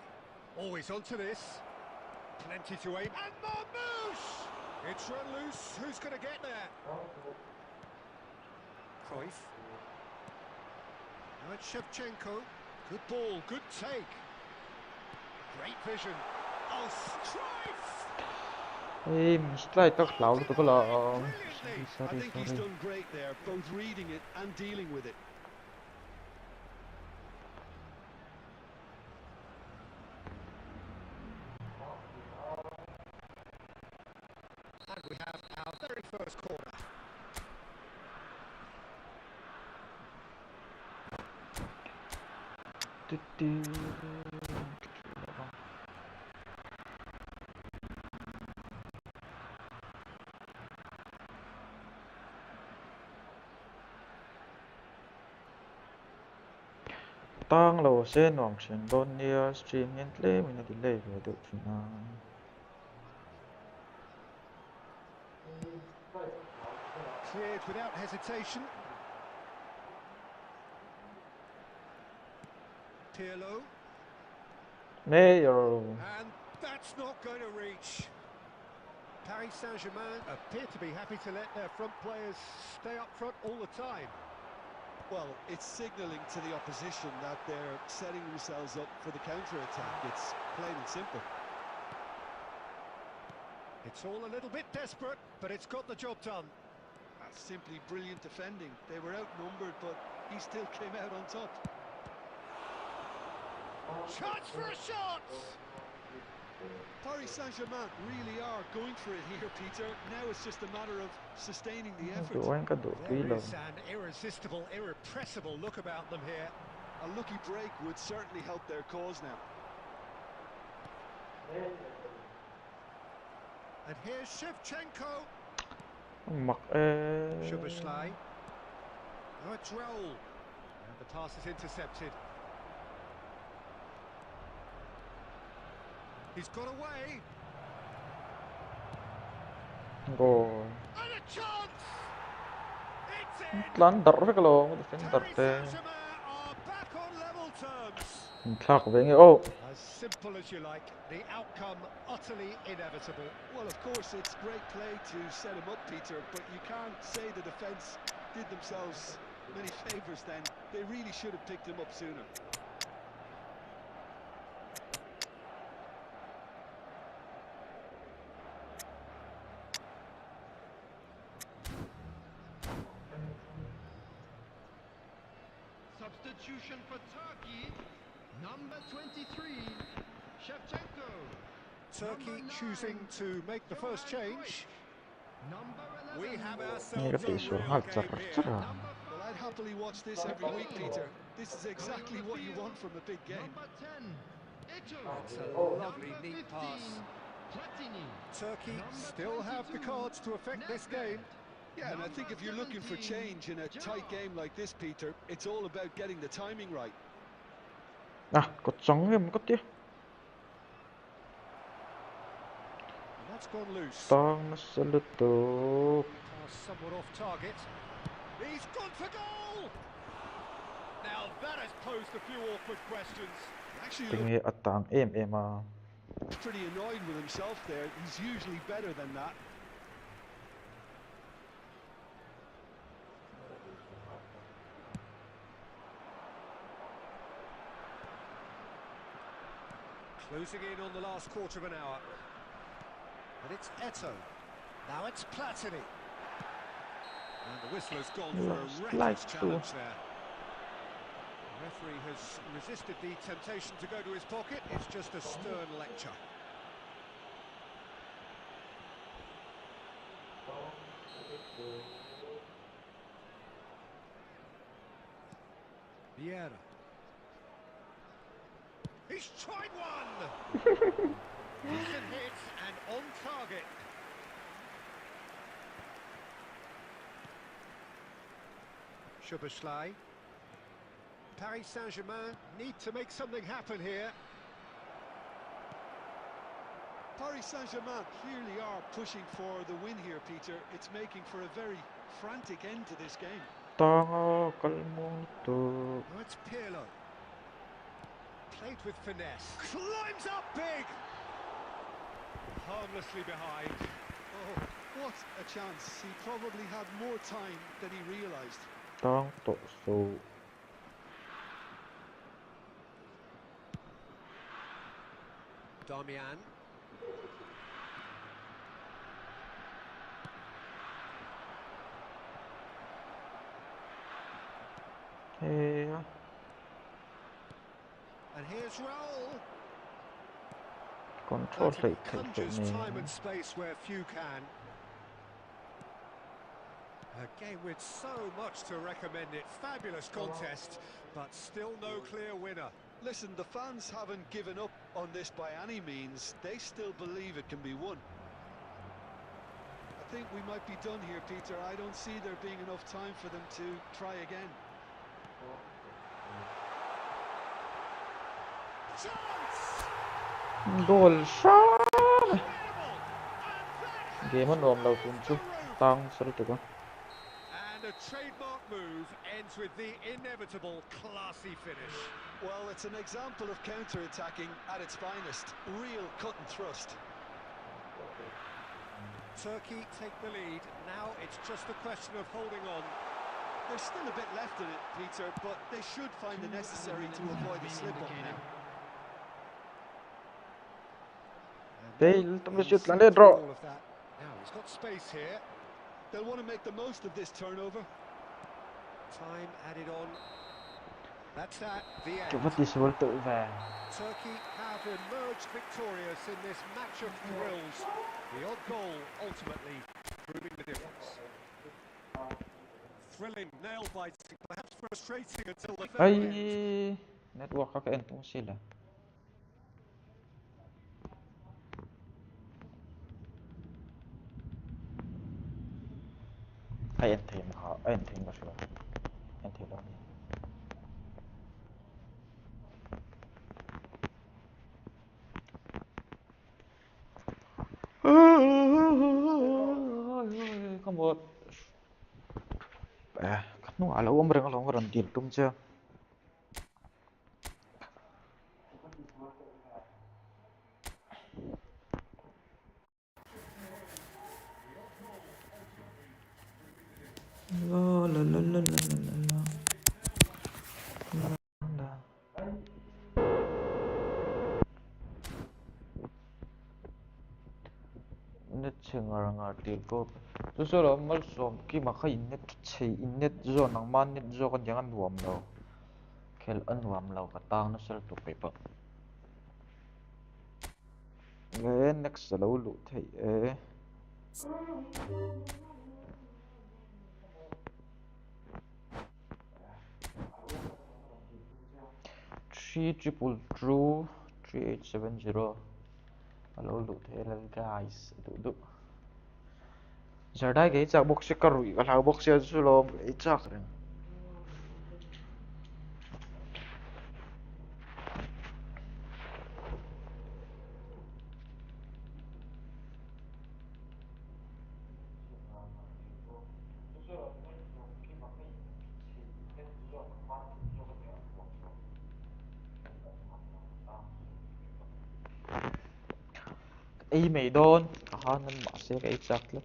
Always onto this. Plenty to aim. And Marmouche! It's run loose. Who's going to get there? Cruyff. Now it's Shevchenko. Good ball, good take. Great vision. Oh, Cruyff!
Strike tóc lão tụi có là.
I think he's done great there, both reading it and dealing with it.
And we have our very first corner.
Tăng lầu xe nòng trên đôn nia stream nhân lê mình là delay về được thì nào.
Cleared without hesitation. Pirlo.
Mayor.
And that's not going to reach. Paris Saint-Germain appear to be happy to let their front players stay up front all the time. Well, it's signalling to the opposition that they're setting themselves up for the counter-attack. It's plain and simple.
It's all a little bit desperate, but it's got the job done.
That's simply brilliant defending. They were outnumbered, but he still came out on top.
Chance for a shot!
Paris Saint-Germain really are going for it here, Peter. Now it's just a matter of sustaining the effort.
There is an irresistible, irrepressible look about them here.
A lucky break would certainly help their cause now.
And here's Shevchenko. Szoboszlai. Oh, it's roll. And the pass is intercepted. He's got away.
Goal.
And a chance! It's in!
Tlandar phải lo, defender
Paris
te.
Saint-Germain are back on level terms.
Thak về nghe. Oh.
As simple as you like, the outcome utterly inevitable.
Well, of course, it's great play to set him up, Peter, but you can't say the defence did themselves many favours then. They really should have picked him up sooner.
Substitution for Turkey, number 23, Shevchenko.
Turkey choosing to make the first change. We have
Nghe
ourselves
cái
a
tỷ số
real
2
game
chắc
here.
à.
Well, I'd happily watch this every week, Peter. This is exactly what you want from a big game.
Number 10, Ito.
That's a lovely,
Number
neat
15,
pass.
Platini.
Turkey
Number
still have the
22,
cards to affect this game.
Yeah, and I think if you're looking for change in a tight game like this, Peter, it's all about getting the timing right.
À, có trắng em có tiếc.
And that's gone loose.
Tang nó sẽ lướt tục.
Pass somewhat off target. He's gone for goal! Now that has posed a few awkward questions.
Actually,
Tình hệ tang em à.
looks pretty annoyed with himself there. He's usually better than that.
Closing in on the last quarter of an hour. And it's Eto'o. Now it's Platini. And the whistle has gone for a reckless challenge there. The referee has resisted the temptation to go to his pocket. It's just a stern lecture. Vieira. He's tried one! Decent hit and on target. Szoboszlai. Paris Saint-Germain need to make something happen here.
Paris Saint-Germain clearly are pushing for the win here, Peter. It's making for a very frantic end to this game.
Tang kalmong to.
Now it's Pirlo. Played with finesse. Climbs up big! Harmlessly behind.
Oh, what a chance. He probably had more time than he realised.
Tang to so.
Damian.
Hey.
And here's Raul.
Control
Platini
take
conjures
me.
time and space where few can. A game with so much to recommend it. Fabulous contest, but still no clear winner.
Listen, the fans haven't given up on this by any means. They still believe it can be won. I think we might be done here, Peter. I don't see there being enough time for them to try again.
Goal shot. Game on đầu xuống chút. Tang sẽ được không?
And a trademark move ends with the inevitable classy finish.
Well, it's an example of counter-attacking at its finest. Real cut and thrust.
Turkey take the lead. Now it's just a question of holding on.
There's still a bit left in it, Peter, but they should find the necessary to avoid a slip-up now.
Bale, tao
He's
shoot
seen
lang le
through
draw.
all of that. Now he's got space here.
They'll want to make the most of this turnover.
Time added on. That's that, the
Cái
end.
vật đi xuống tự về.
Turkey have emerged victorious in this match of thrills. The odd goal ultimately proving the difference.
Thrilling, nail-biting, perhaps frustrating until the
Ay,
very end.
network kakain mo sila. Ay, anh thêm họ, anh thêm vào sila. Anh thêm đó. Không một. Nó ở lâu ông rần tiền tung chưa? La la la la la la la. Net ngar tir ko so lo mal som ki ma kha in net chei in net zo nang man net zo kan jangan nuam lo khel an nuam lo ka tang na sel tu pe pa nge next lo lu thei e three triple true 3870 alo lu thei la guys du giờ đây cái chắc box sẽ carry cái nào box sẽ lo cái chắc rồi ý mày đôn nên mà sẽ cái chắc lắm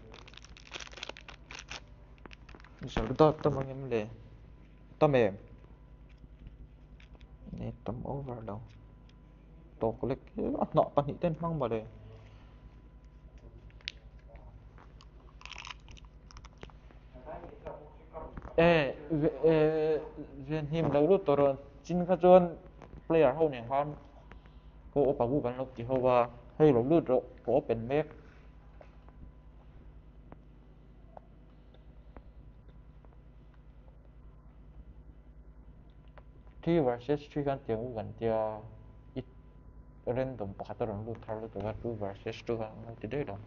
giờ đó tao mang em lên tao mềm nè tao over đâu tổ cái nọ tao nghĩ tên mang mà đây viên him đâu lúc rồi chính cái chuyện player hậu này han cô bảo vụกันlúcที่เขาว่าให้เราลูดเราก็เป็นเมฆที่ versus ที่กันเตียงกันเตียอีเรนดอมปกติเราลูดทาร์ลูดตัว2 versus 2กันเราที่ได้ดอก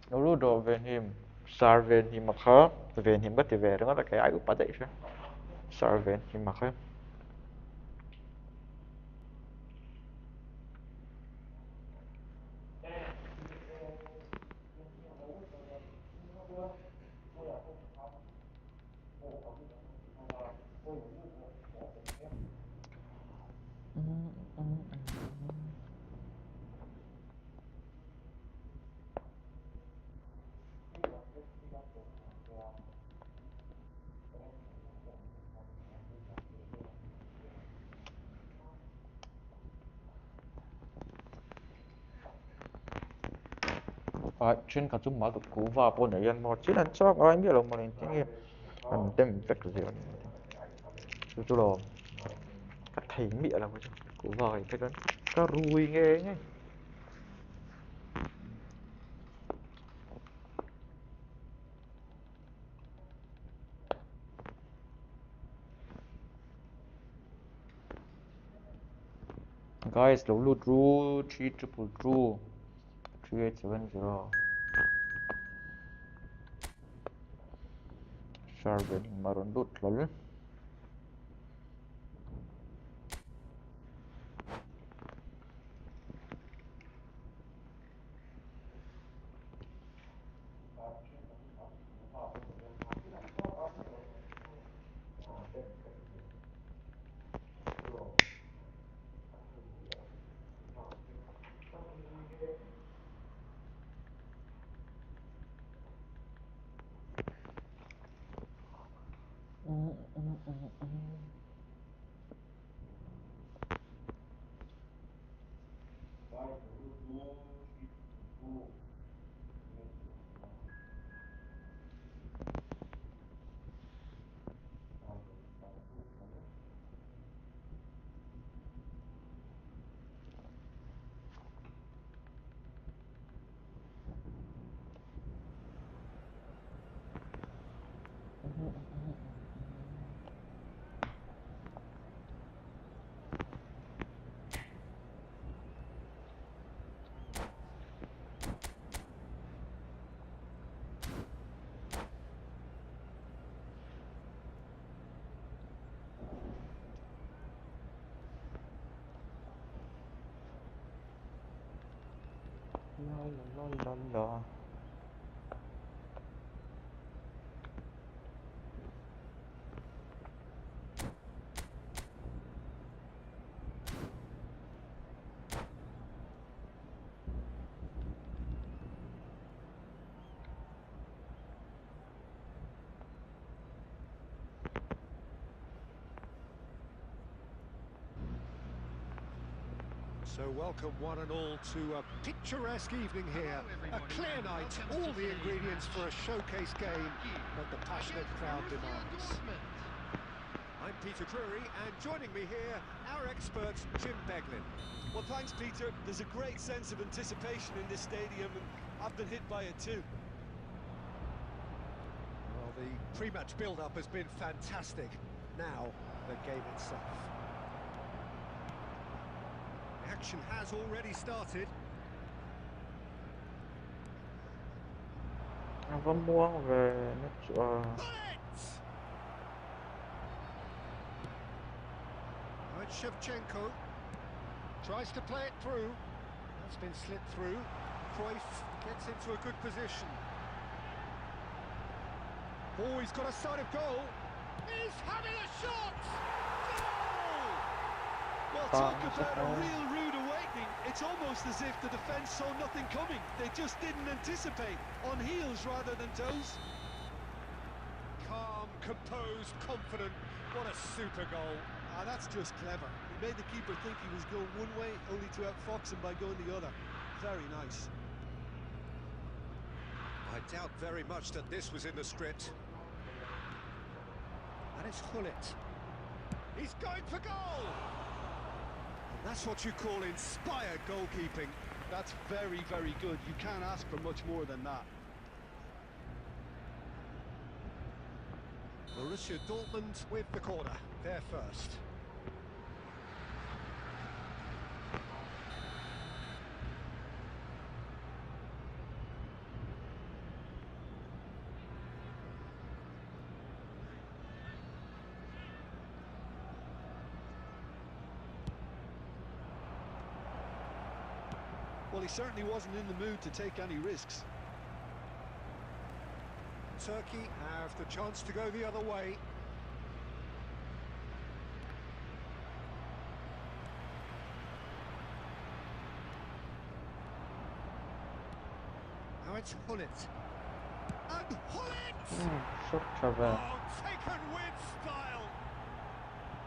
เราลูดเราเวนฮิมซาร์เวนฮิมมาครับเวนฮิมก็ที่เวรก็แต่แค่ไอ้อุปเดชซาร์เวนฮิมมาครับtrên cả chúng mà tụi cú vào bọn này ăn một chứ ăn cho ai biết là mình tiếng ăn tem vẹt gì đó chú đồ cắt thấy mịa là cái cú vào cái đó cá rùi nghe nhé guys lâu lụt ru 3 triple true 3870 Sharpen marun lụt lol La la la la.
So welcome one and all to a picturesque evening here. A clear night, all the ingredients for a showcase game that the passionate crowd demands. I'm Peter Drury, and joining me here, our expert, Jim Beglin.
Well, thanks, Peter. There's a great sense of anticipation in this stadium, and I've been hit by it too.
Well, the pre-match build-up has been fantastic. Now, the game itself. Action has already started.
Vamos mua về nước
Shevchenko tries to play it through. That's been slipped through. Cruyff gets into a good position. Oh, he's got a sight of goal. He's having a shot! Goal!
Well, talk about a real rude awakening. It's almost as if the defence saw nothing coming. They just didn't anticipate. On heels rather than toes.
Calm, composed, confident. What a super goal.
Ah, that's just clever. He made the keeper think he was going one way, only to outfox him by going the other. Very nice.
I doubt very much that this was in the script. And it's Hullet. He's going for goal! And that's what you call inspired goalkeeping.
That's very, very good. You can't ask for much more than that.
Borussia Dortmund with the corner. They're first.
Well, he certainly wasn't in the mood to take any risks.
Turkey have the chance to go the other way. Now it's Hullet. And Hullet! Oh, taken with style!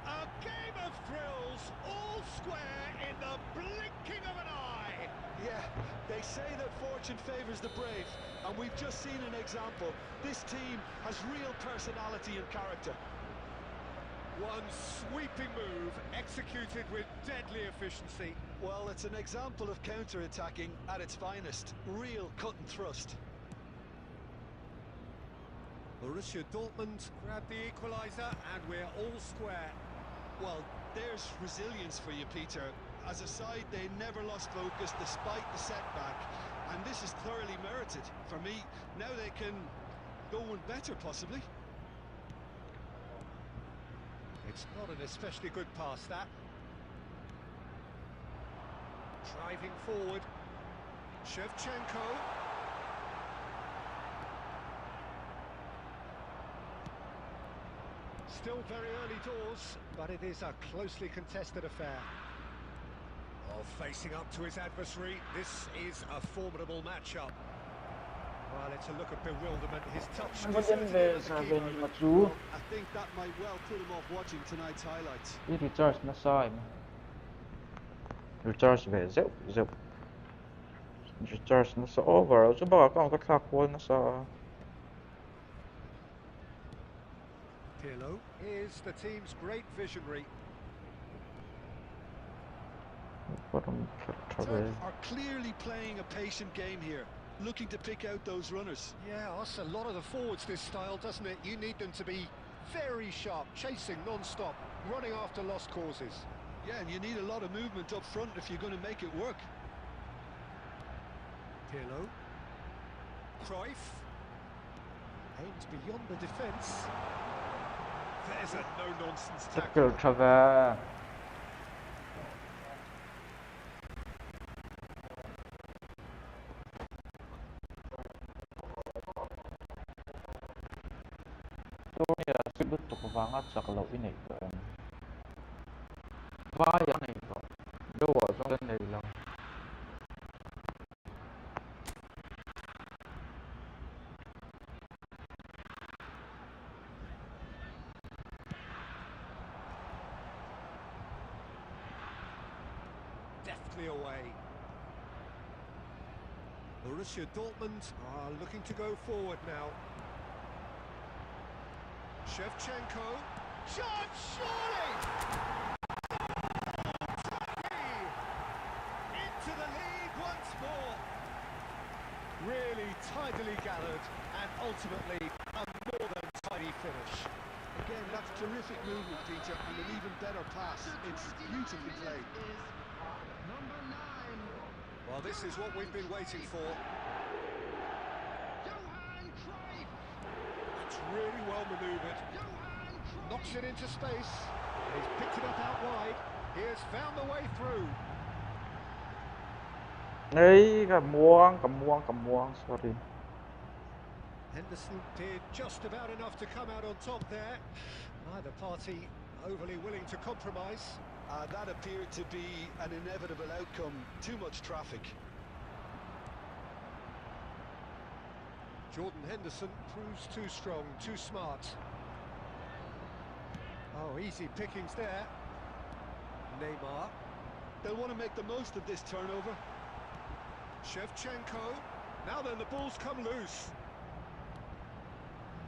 A game of thrills, all square in the blinking of an eye!
Yeah, they say that fortune favours the brave, and we've just seen an example. This team has real personality and character.
One sweeping move, executed with deadly efficiency.
Well, it's an example of counter-attacking at its finest. Real cut and thrust.
Borussia Dortmund grab the equaliser, and we're all square.
Well, there's resilience for you, Peter. As a side, they never lost focus despite the setback, and this is thoroughly merited. For me, now they can go one better, possibly.
It's not an especially good pass, that. Driving forward. Shevchenko. Still very early doors, but it is a closely contested affair. Oh, facing up to his adversary, this is a formidable matchup. Well, it's a look of bewilderment. His touch.
Well, I think that might well put him off watching tonight's highlights.
Đi recharge nó sai mà. Recharge về dễ dễ. Recharge nó sẽ over, chứ bảo có thạc quân nó sẽ.
Pirlo is the team's great visionary.
Turk are clearly playing a patient game here. looking to pick out those runners.
Yeah, that's a lot of the forwards, this style, doesn't it? You need them to be very sharp, chasing non-stop, running after lost causes.
Yeah, and you need a lot of movement up front if you're going to make it work.
Pirlo. Cruyff. Aims beyond the defence. There's a no-nonsense tackle.
Trevor. Tôi sẽ tiếp tục vắng chắc là cái này rồi. Vai này rồi. Đâu ở trong này là.
Deftly away. Borussia Dortmund are looking to go forward now. Shevchenko. Shot, surely! Turkey! Into the lead once more. Really tidily gathered and ultimately a more than tidy finish.
Again, that's terrific movement, Peter, and an even better pass. It's beautifully played.
Number 9.
Well, this is what we've been waiting for.
Johan Cruyff.
It's really well manoeuvred.
Johan Cruyff.
Knocks it into space. He's picked it up out wide. He has found the way through.
Ấy, cầm muông, sorry.
Henderson did just about enough to come out on top there. Neither party overly willing to compromise.
That appeared to be an inevitable outcome. Too much traffic.
Jordan Henderson proves too strong, too smart. Oh, easy pickings there. Neymar.
They'll want to make the most of this turnover.
Shevchenko. Now then, the ball's come loose.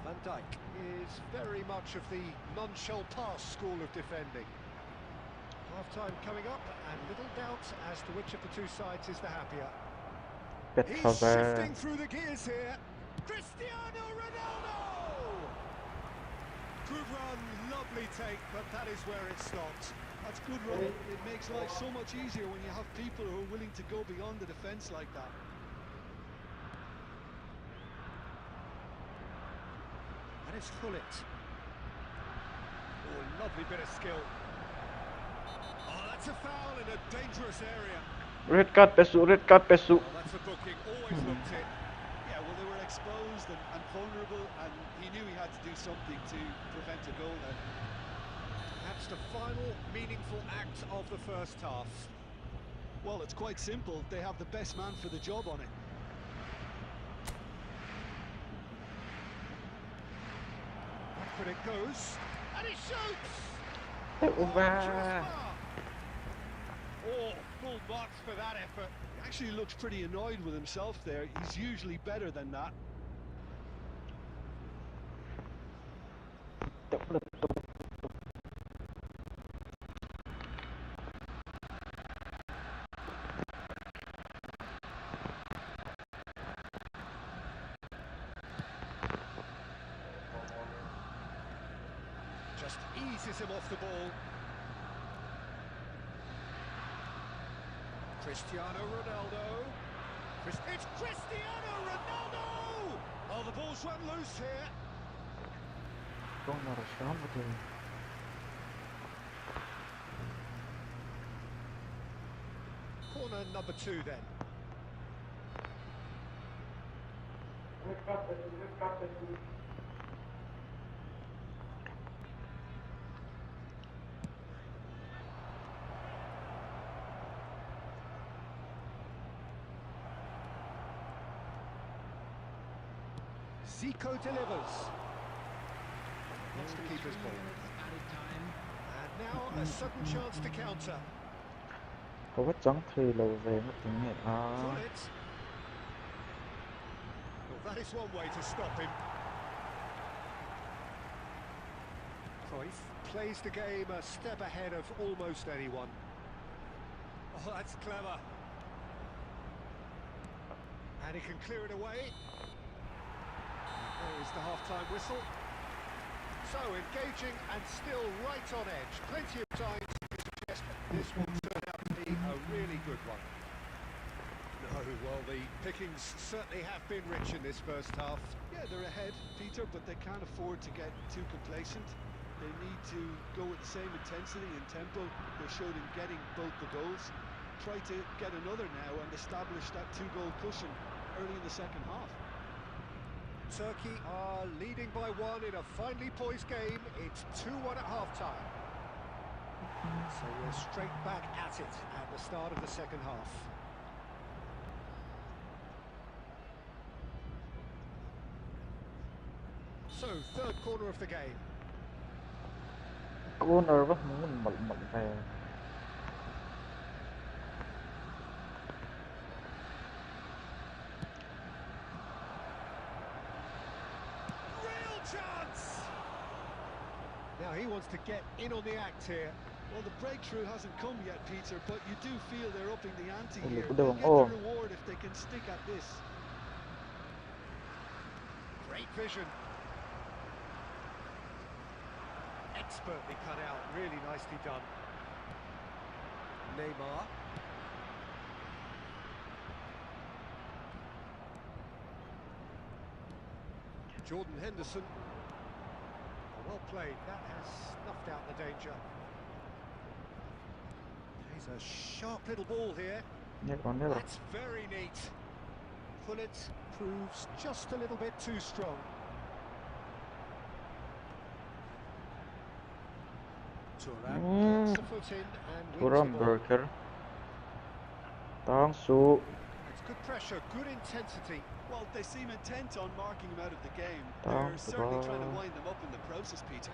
Van Dijk is very much of the none-shall pass school of defending. Half-time coming up, and little doubt as to which of the two sides is the happier. He's shifting through the gears here. Cristiano Ronaldo! Good run, lovely take, but that is where it stopped.
That's good running. It makes life so much easier when you have people who are willing to go beyond the defence like that.
And it's Gullit. Oh, lovely bit of skill. Oh, that's a foul in a dangerous area.
Red card, Pesu.
Oh, that's a booking, always looked it.
Yeah, well, they were exposed and vulnerable, and he knew he had to do something to prevent a goal there.
That's the final meaningful act of the first half.
Well, it's quite simple. They have the best man for the job on it.
Back it goes, and he shoots! Oh, full marks for that effort.
He actually looks pretty annoyed with himself there. He's usually better than that.
Just eases him off the ball. Cristiano Ronaldo. It's Cristiano Ronaldo! Oh, the ball's run loose here. Corner number 2 then. Zico delivers. That's the keeper's ball. And now a sudden chance to counter.
Có vết trắng thì lâu về mất tiếng Nhật.
Well, that is one way to stop him. Cruyff plays the game a step ahead of almost anyone. Oh, that's clever. And he can clear it away. There is the half-time whistle. So engaging and still right on edge. Plenty of signs to suggest this will turn out to be a really good one. No, well, the pickings certainly have been rich in this first half.
Yeah, they're ahead, Peter, but they can't afford to get too complacent. They need to go with the same intensity and tempo they showed in getting both the goals. Try to get another now and establish that two-goal cushion early in the second half.
Turkey are leading by 1 in a finely poised game. It's 2-1 at half-time. So we're straight back at it at the start of the second half. So, third corner of the game.
Corner rất muốn bận về.
Real chance! Now he wants to get in on the act here.
Well, the breakthrough hasn't come yet, Peter, but you do feel they're upping the ante here.
Look at
They'll
them.
get
Oh.
the reward if they can stick at this.
Great vision. Expertly cut out, really nicely done. Neymar. Jordan Henderson. Well played, that has snuffed out the danger. He's a sharp little ball here. That's very neat. Pullet proves just a little bit too strong. Turan gets the foot in and wins
Turan
the ball.
Burger. Tangsu.
It's good pressure, good intensity.
Well, they seem intent on marking him out of the game. They're certainly trying to wind them up in the process, Peter.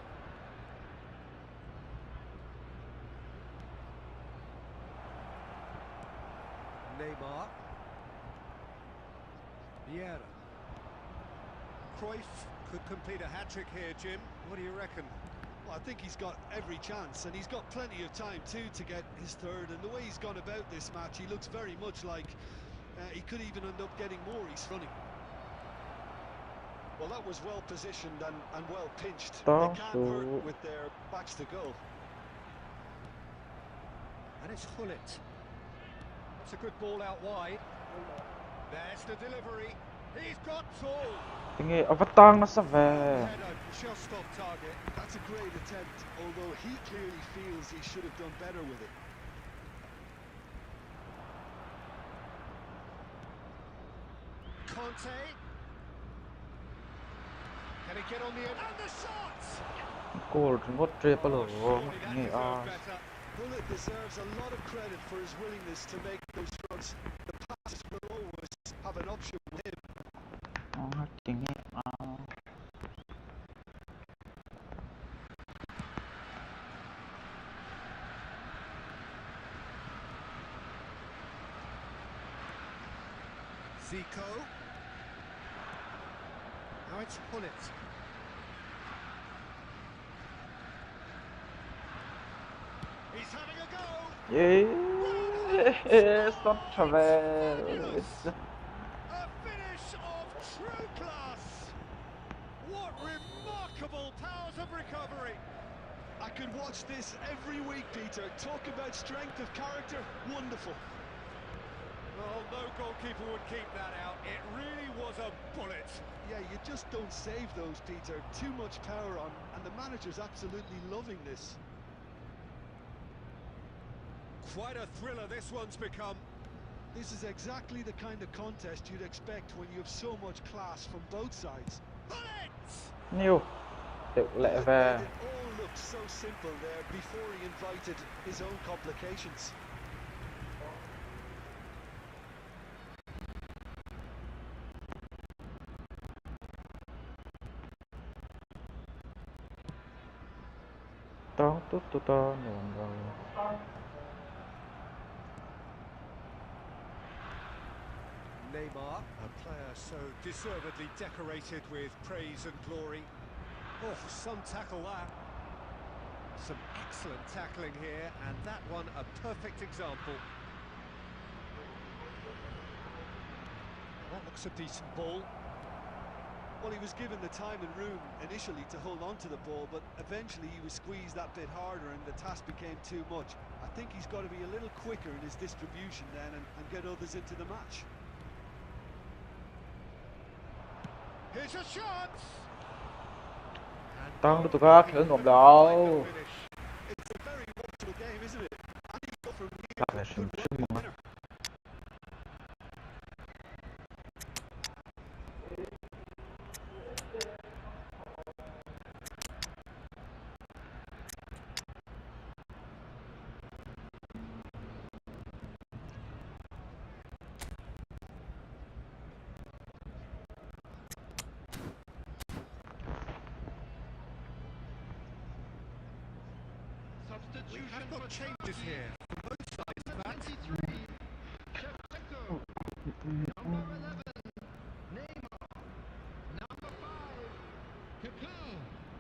Neymar. Vieira. Cruyff could complete a hat-trick here, Jim. What do you reckon?
Well, I think he's got every chance, and he's got plenty of time too to get his third. And the way he's gone about this match, he looks very much like he could even end up getting more. He's running. Well, that was well positioned and well pinched. They can't hurt with their backs to goal.
And it's Hullet. That's a good ball out wide. There's the delivery. He's got tall.
Tinggi avatang na sa ve.
Just off target.
That's a great attempt, although he clearly feels he should have done better with it.
Conte. Can he get on the end? And the shot!
Goal ngót triple nghe
Bullet deserves a lot of credit for his willingness to make those runs. The passes will always have an option with him.
Zico. Now it's Hullet. He's having a go.
Yes, not Chavez.
A finish of true class. What remarkable powers of recovery.
I could watch this every week, Peter. Talk about strength of character. Wonderful.
Well, no goalkeeper would keep that out. It really was a bullet.
Yeah, you just don't save those, Peter. Too much power on, and the manager's absolutely loving this.
Quite a thriller this one's become.
This is exactly the kind of contest you'd expect when you have so much class from both sides.
Nhiều. Tự lệ về.
It all looked so simple there before he invited his own complications.
Neymar, a player so deservedly decorated with praise and glory. Oh, some tackle that. Some excellent tackling here, and that one a perfect example. That looks a decent ball.
Well, he was given the time and room initially to hold on to the ball, but eventually he was squeezed that bit harder and the task became too much. I think he's got to be a little quicker in his distribution then and get others into the match.
Here's a chance!
Tăng tụi các खेल ngộm đâu.
It's a very watchable game, isn't it? And he got from
Là phải sừng sững mà.
We have got changes here from both sides of that.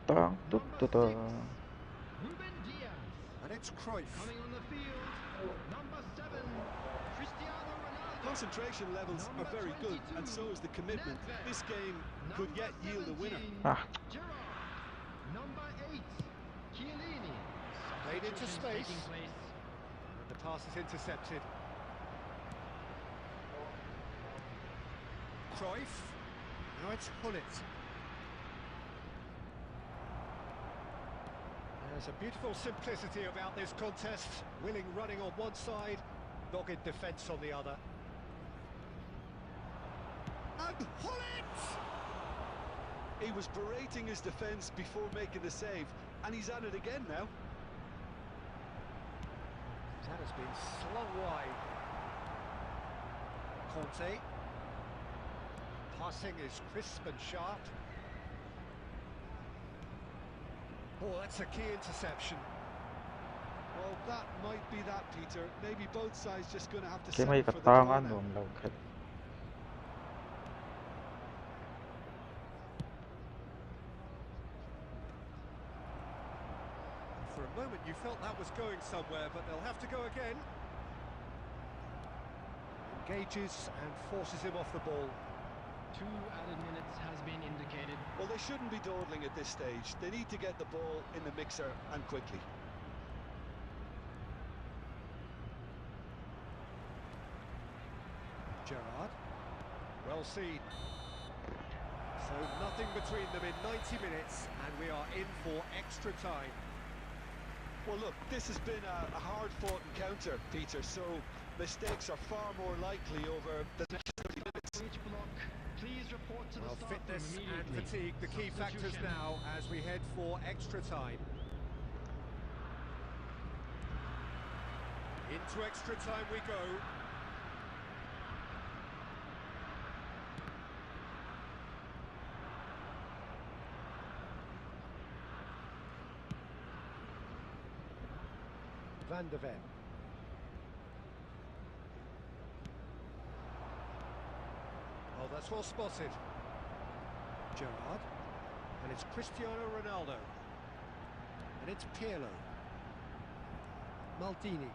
Tăng tụt tụt.
And it's Cruyff.
Concentration levels are very good, and so is the commitment. This game could yet yield a winner.
Played into space. And the pass is intercepted. Cruyff. Now it's Hullet. There's a beautiful simplicity about this contest. Willing running on one side, dogged defence on the other. And Hullet!
He was berating his defence before making the save, and he's at it again now.
That has been slung wide. Conte. Passing is crisp and sharp. Oh, that's a key interception.
Well, that might be that, Peter. Maybe both sides just going to have to
Cái
settle
mấy
for
cái
the
tăng
draw
ăn
now.
ngộm đâu khét.
For a moment you felt that was going somewhere, but they'll have to go again. Engages and forces him off the ball.
2 added minutes has been indicated.
Well, they shouldn't be dawdling at this stage. They need to get the ball in the mixer and quickly.
Gerrard. Well seen. So nothing between them in 90 minutes, and we are in for extra time.
Well, look, this has been a hard-fought encounter, Peter, so mistakes are far more likely over the next 30 minutes.
Please report to the
Well,
staff
fitness
room
and
immediately.
fatigue, the key factors now as we head for extra time. Into extra time we go. Van de Ven. Oh, that's well spotted. Gerrard. And it's Cristiano Ronaldo. And it's Pirlo. Maldini.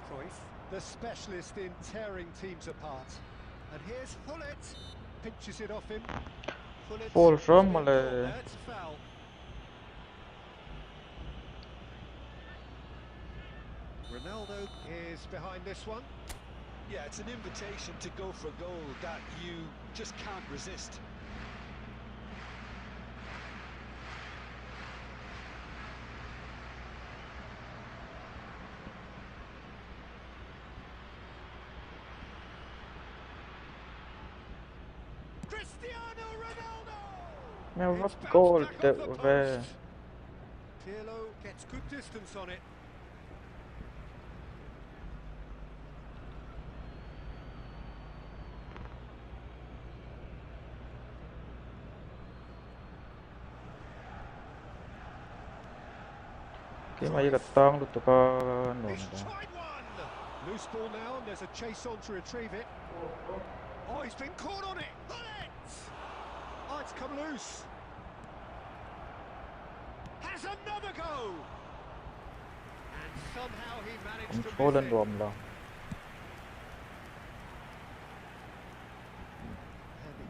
Cruyff, the specialist in tearing teams apart. And here's Hullet. Pinches it off him. Hullet.
Folsom eller
That's a foul. Ronaldo is behind this one.
Yeah, it's an invitation to go for goal that you just can't resist.
Cristiano Ronaldo!
Mèo
It's
vấp
bounced
goal
back
tự
off the
về.
post. Pirlo gets good distance on it.
Cái mấy cái tăng tụi các ngộm
He's
đâu.
tried one. Loose ball now, and there's a chase on to retrieve it. Oh, he's been caught on it. Hullet! Oh, it's come loose. Has another go. And somehow he managed to
Phố
miss
lên
it.
ngộm đâu.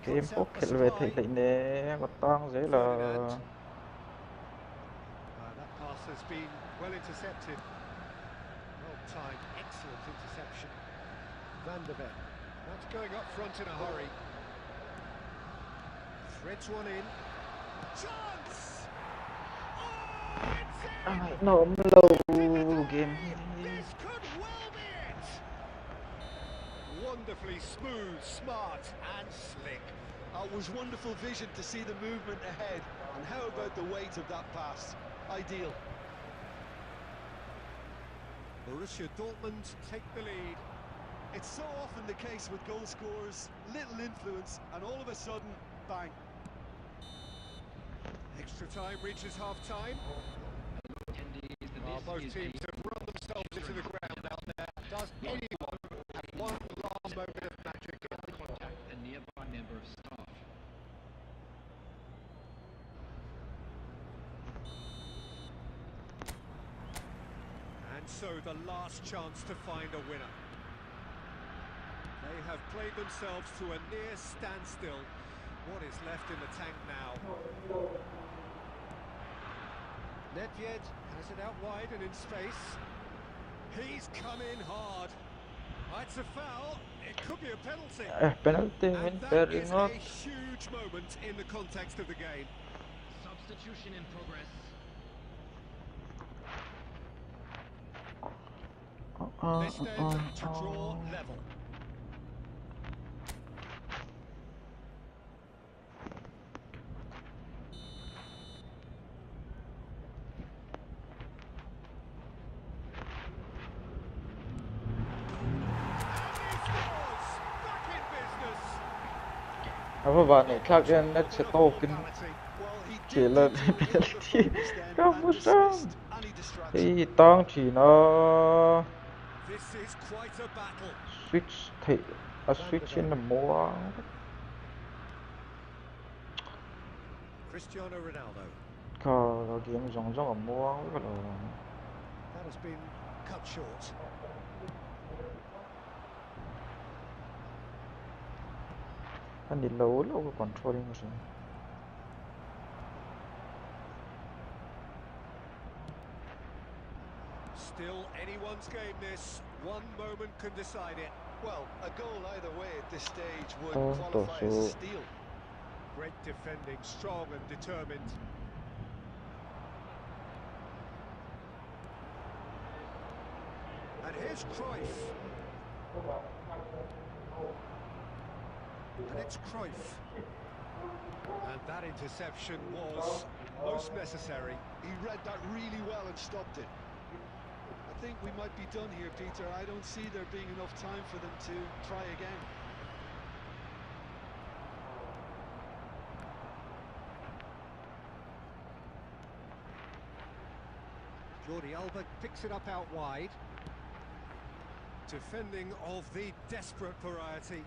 game phố khel về thấy lại nè có tang dễ là
That pass has been well intercepted. Well timed, excellent interception. Van der Beek. That's going up front in a hurry. Threads one in. Chance!
nó lâu game.
This could well be it! Wonderfully smooth, smart and slick.
It was wonderful vision to see the movement ahead, and how about the weight of that pass? Ideal.
Borussia Dortmund take the lead.
It's so often the case with goal scorers, little influence, and all of a sudden, bang.
Extra time reaches half-time. Both teams have run themselves into the ground out there. Does anyone have one last moment of magic in contact?
A nearby member of staff.
And so the last chance to find a winner. They have played themselves to a near standstill. What is left in the tank now? Nedved has it out wide and in space. He's come in hard. It's a foul. It could be a penalty.
Penalty
And that
very
is
not.
a huge moment in the context of the game.
Substitution in progress.
This then to draw level.
Các bạn này khác nên nó sẽ to kinh chỉ là penalty không có sao thì tang chỉ nó switch thì switch trên là mua
Cristiano Ronaldo.
có game giống giống ở mua cái là
That has been cut short.
anh đi lâu lâu cái controlling rồi.
Still anyone's game this. One moment can decide it.
Well, a goal either way at this stage would qualify as a steal.
Great defending, strong and determined. And here's Cruyff. And it's Cruyff. And that interception was most necessary.
He read that really well and stopped it. I think we might be done here, Peter. I don't see there being enough time for them to try again.
Jordi Alba picks it up out wide. Defending of the desperate variety.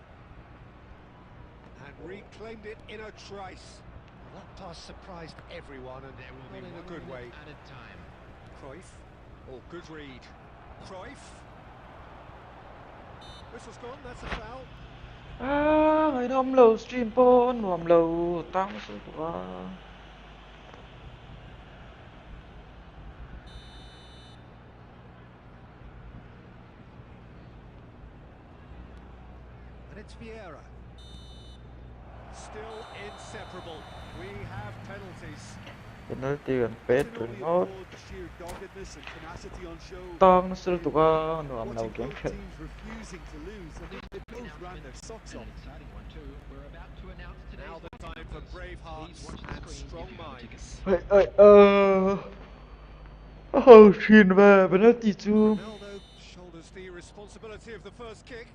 And reclaimed it in a trice. That pass surprised everyone and not in a good way.
At a time.
Cruyff. Oh, good read. Cruyff. Whistle's gone, that's a foul.
Người đâm lâu stream pon vòng lâu tăng số quá.
And it's Vieira. Still inseparable. We have penalties.
Penalty gần pet rồi nó
The sheer doggedness and tenacity on show.
tăng số tụi nó làm đầu game
Both
खेल.
teams refusing to lose. I mean, they both ran their socks off.
Exciting one too. We're about to announce today's
Now the time for brave hearts and strong minds.
Xin về penalty chú.
Ronaldo shoulders the responsibility of the first kick.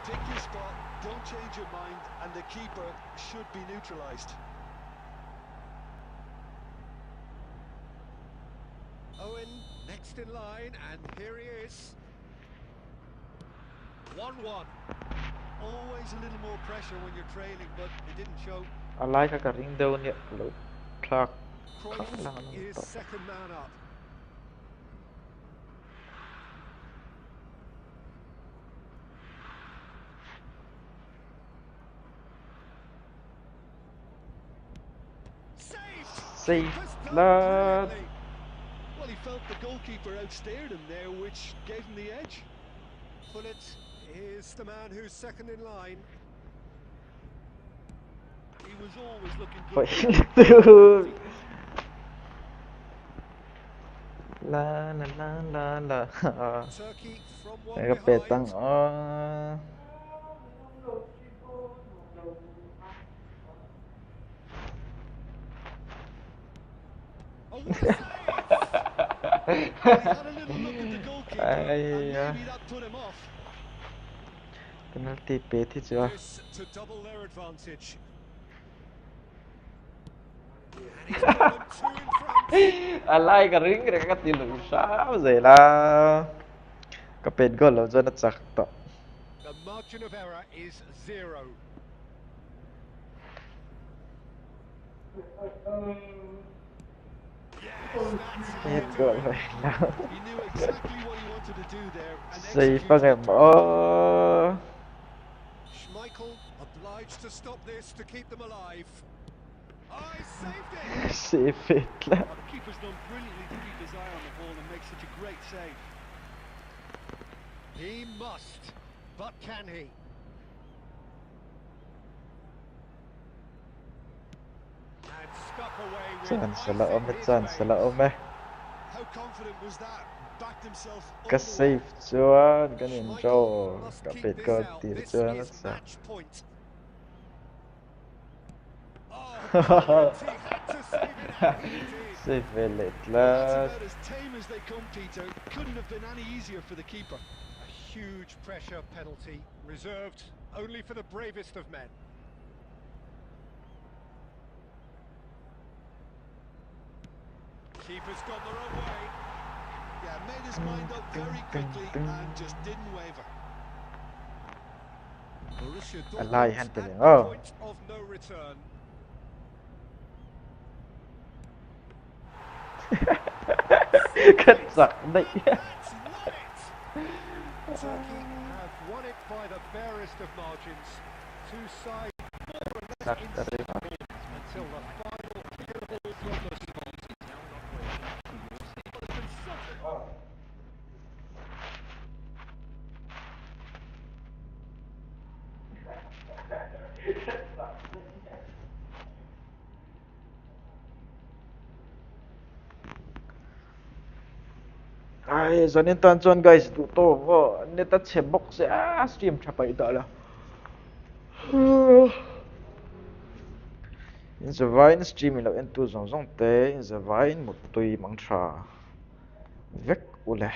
Take your spot, don't change your mind, and the keeper should be neutralised.
Owen next in line, and here he is. 1-1.
Always a little more pressure when you're trailing, but it didn't show.
Alai các cái ring đâu nhỉ? Lối track.
Cruyff is second man up.
safe lad.
Well, he felt the goalkeeper outstared him there, which gave him the edge.
Pullet is the man who's second in line.
He was always looking
Phải
good.
La la la la la.
Turkey from one
Cái bê tăng
behind.
Oh, what a save! Well, he had a little look at the goalkeeper, and maybe that put him off.
Penalty pê thì chưa?
This to double their advantage. And he's put them two in front.
Alay ka ring ka tilo sao vậy là cái bên goal là cho nó chắc to.
The margin of error is 0.
Hết goal rồi.
He knew exactly what he wanted to do there and
Safe bằng em.
Schmeichel obliged to stop this to keep them alive. Oh, he saved it!
Save it là.
The keeper's done brilliantly to keep his eye on the ball and make such a great save.
He must, but can he? And stuck away with
Chance là ôm ấy.
How confident was that? Backed himself all
Cái
the way.
save chưa, cái nhìn cho
Must
cái
keep
bên
this
goal
out.
thì
This
chưa nó
is
chắc.
match point. Oh, he had to save it, and he did.
Save it
That's
là.
about as tame as they come, Peter. Couldn't have been any easier for the keeper.
A huge pressure penalty, reserved only for the bravest of men. Keeper's gone the wrong way.
Yeah, made his mind up very quickly and just didn't waver.
Borussia
Alay
Dortmund
handling.
at the
Oh.
point of no return.
Cất giặc đấy.
That's won it. Turkey have won it by the barest of margins. Two sides more or less inseparable until the final killable from the spot.
Ai, giờ nên toàn chọn guys tụ tổ vô, nên ta chế bốc sẽ stream chả phải đợi là. In giờ vai stream là en tu zong zong te, in giờ vai một tùy mang trà, vec ule.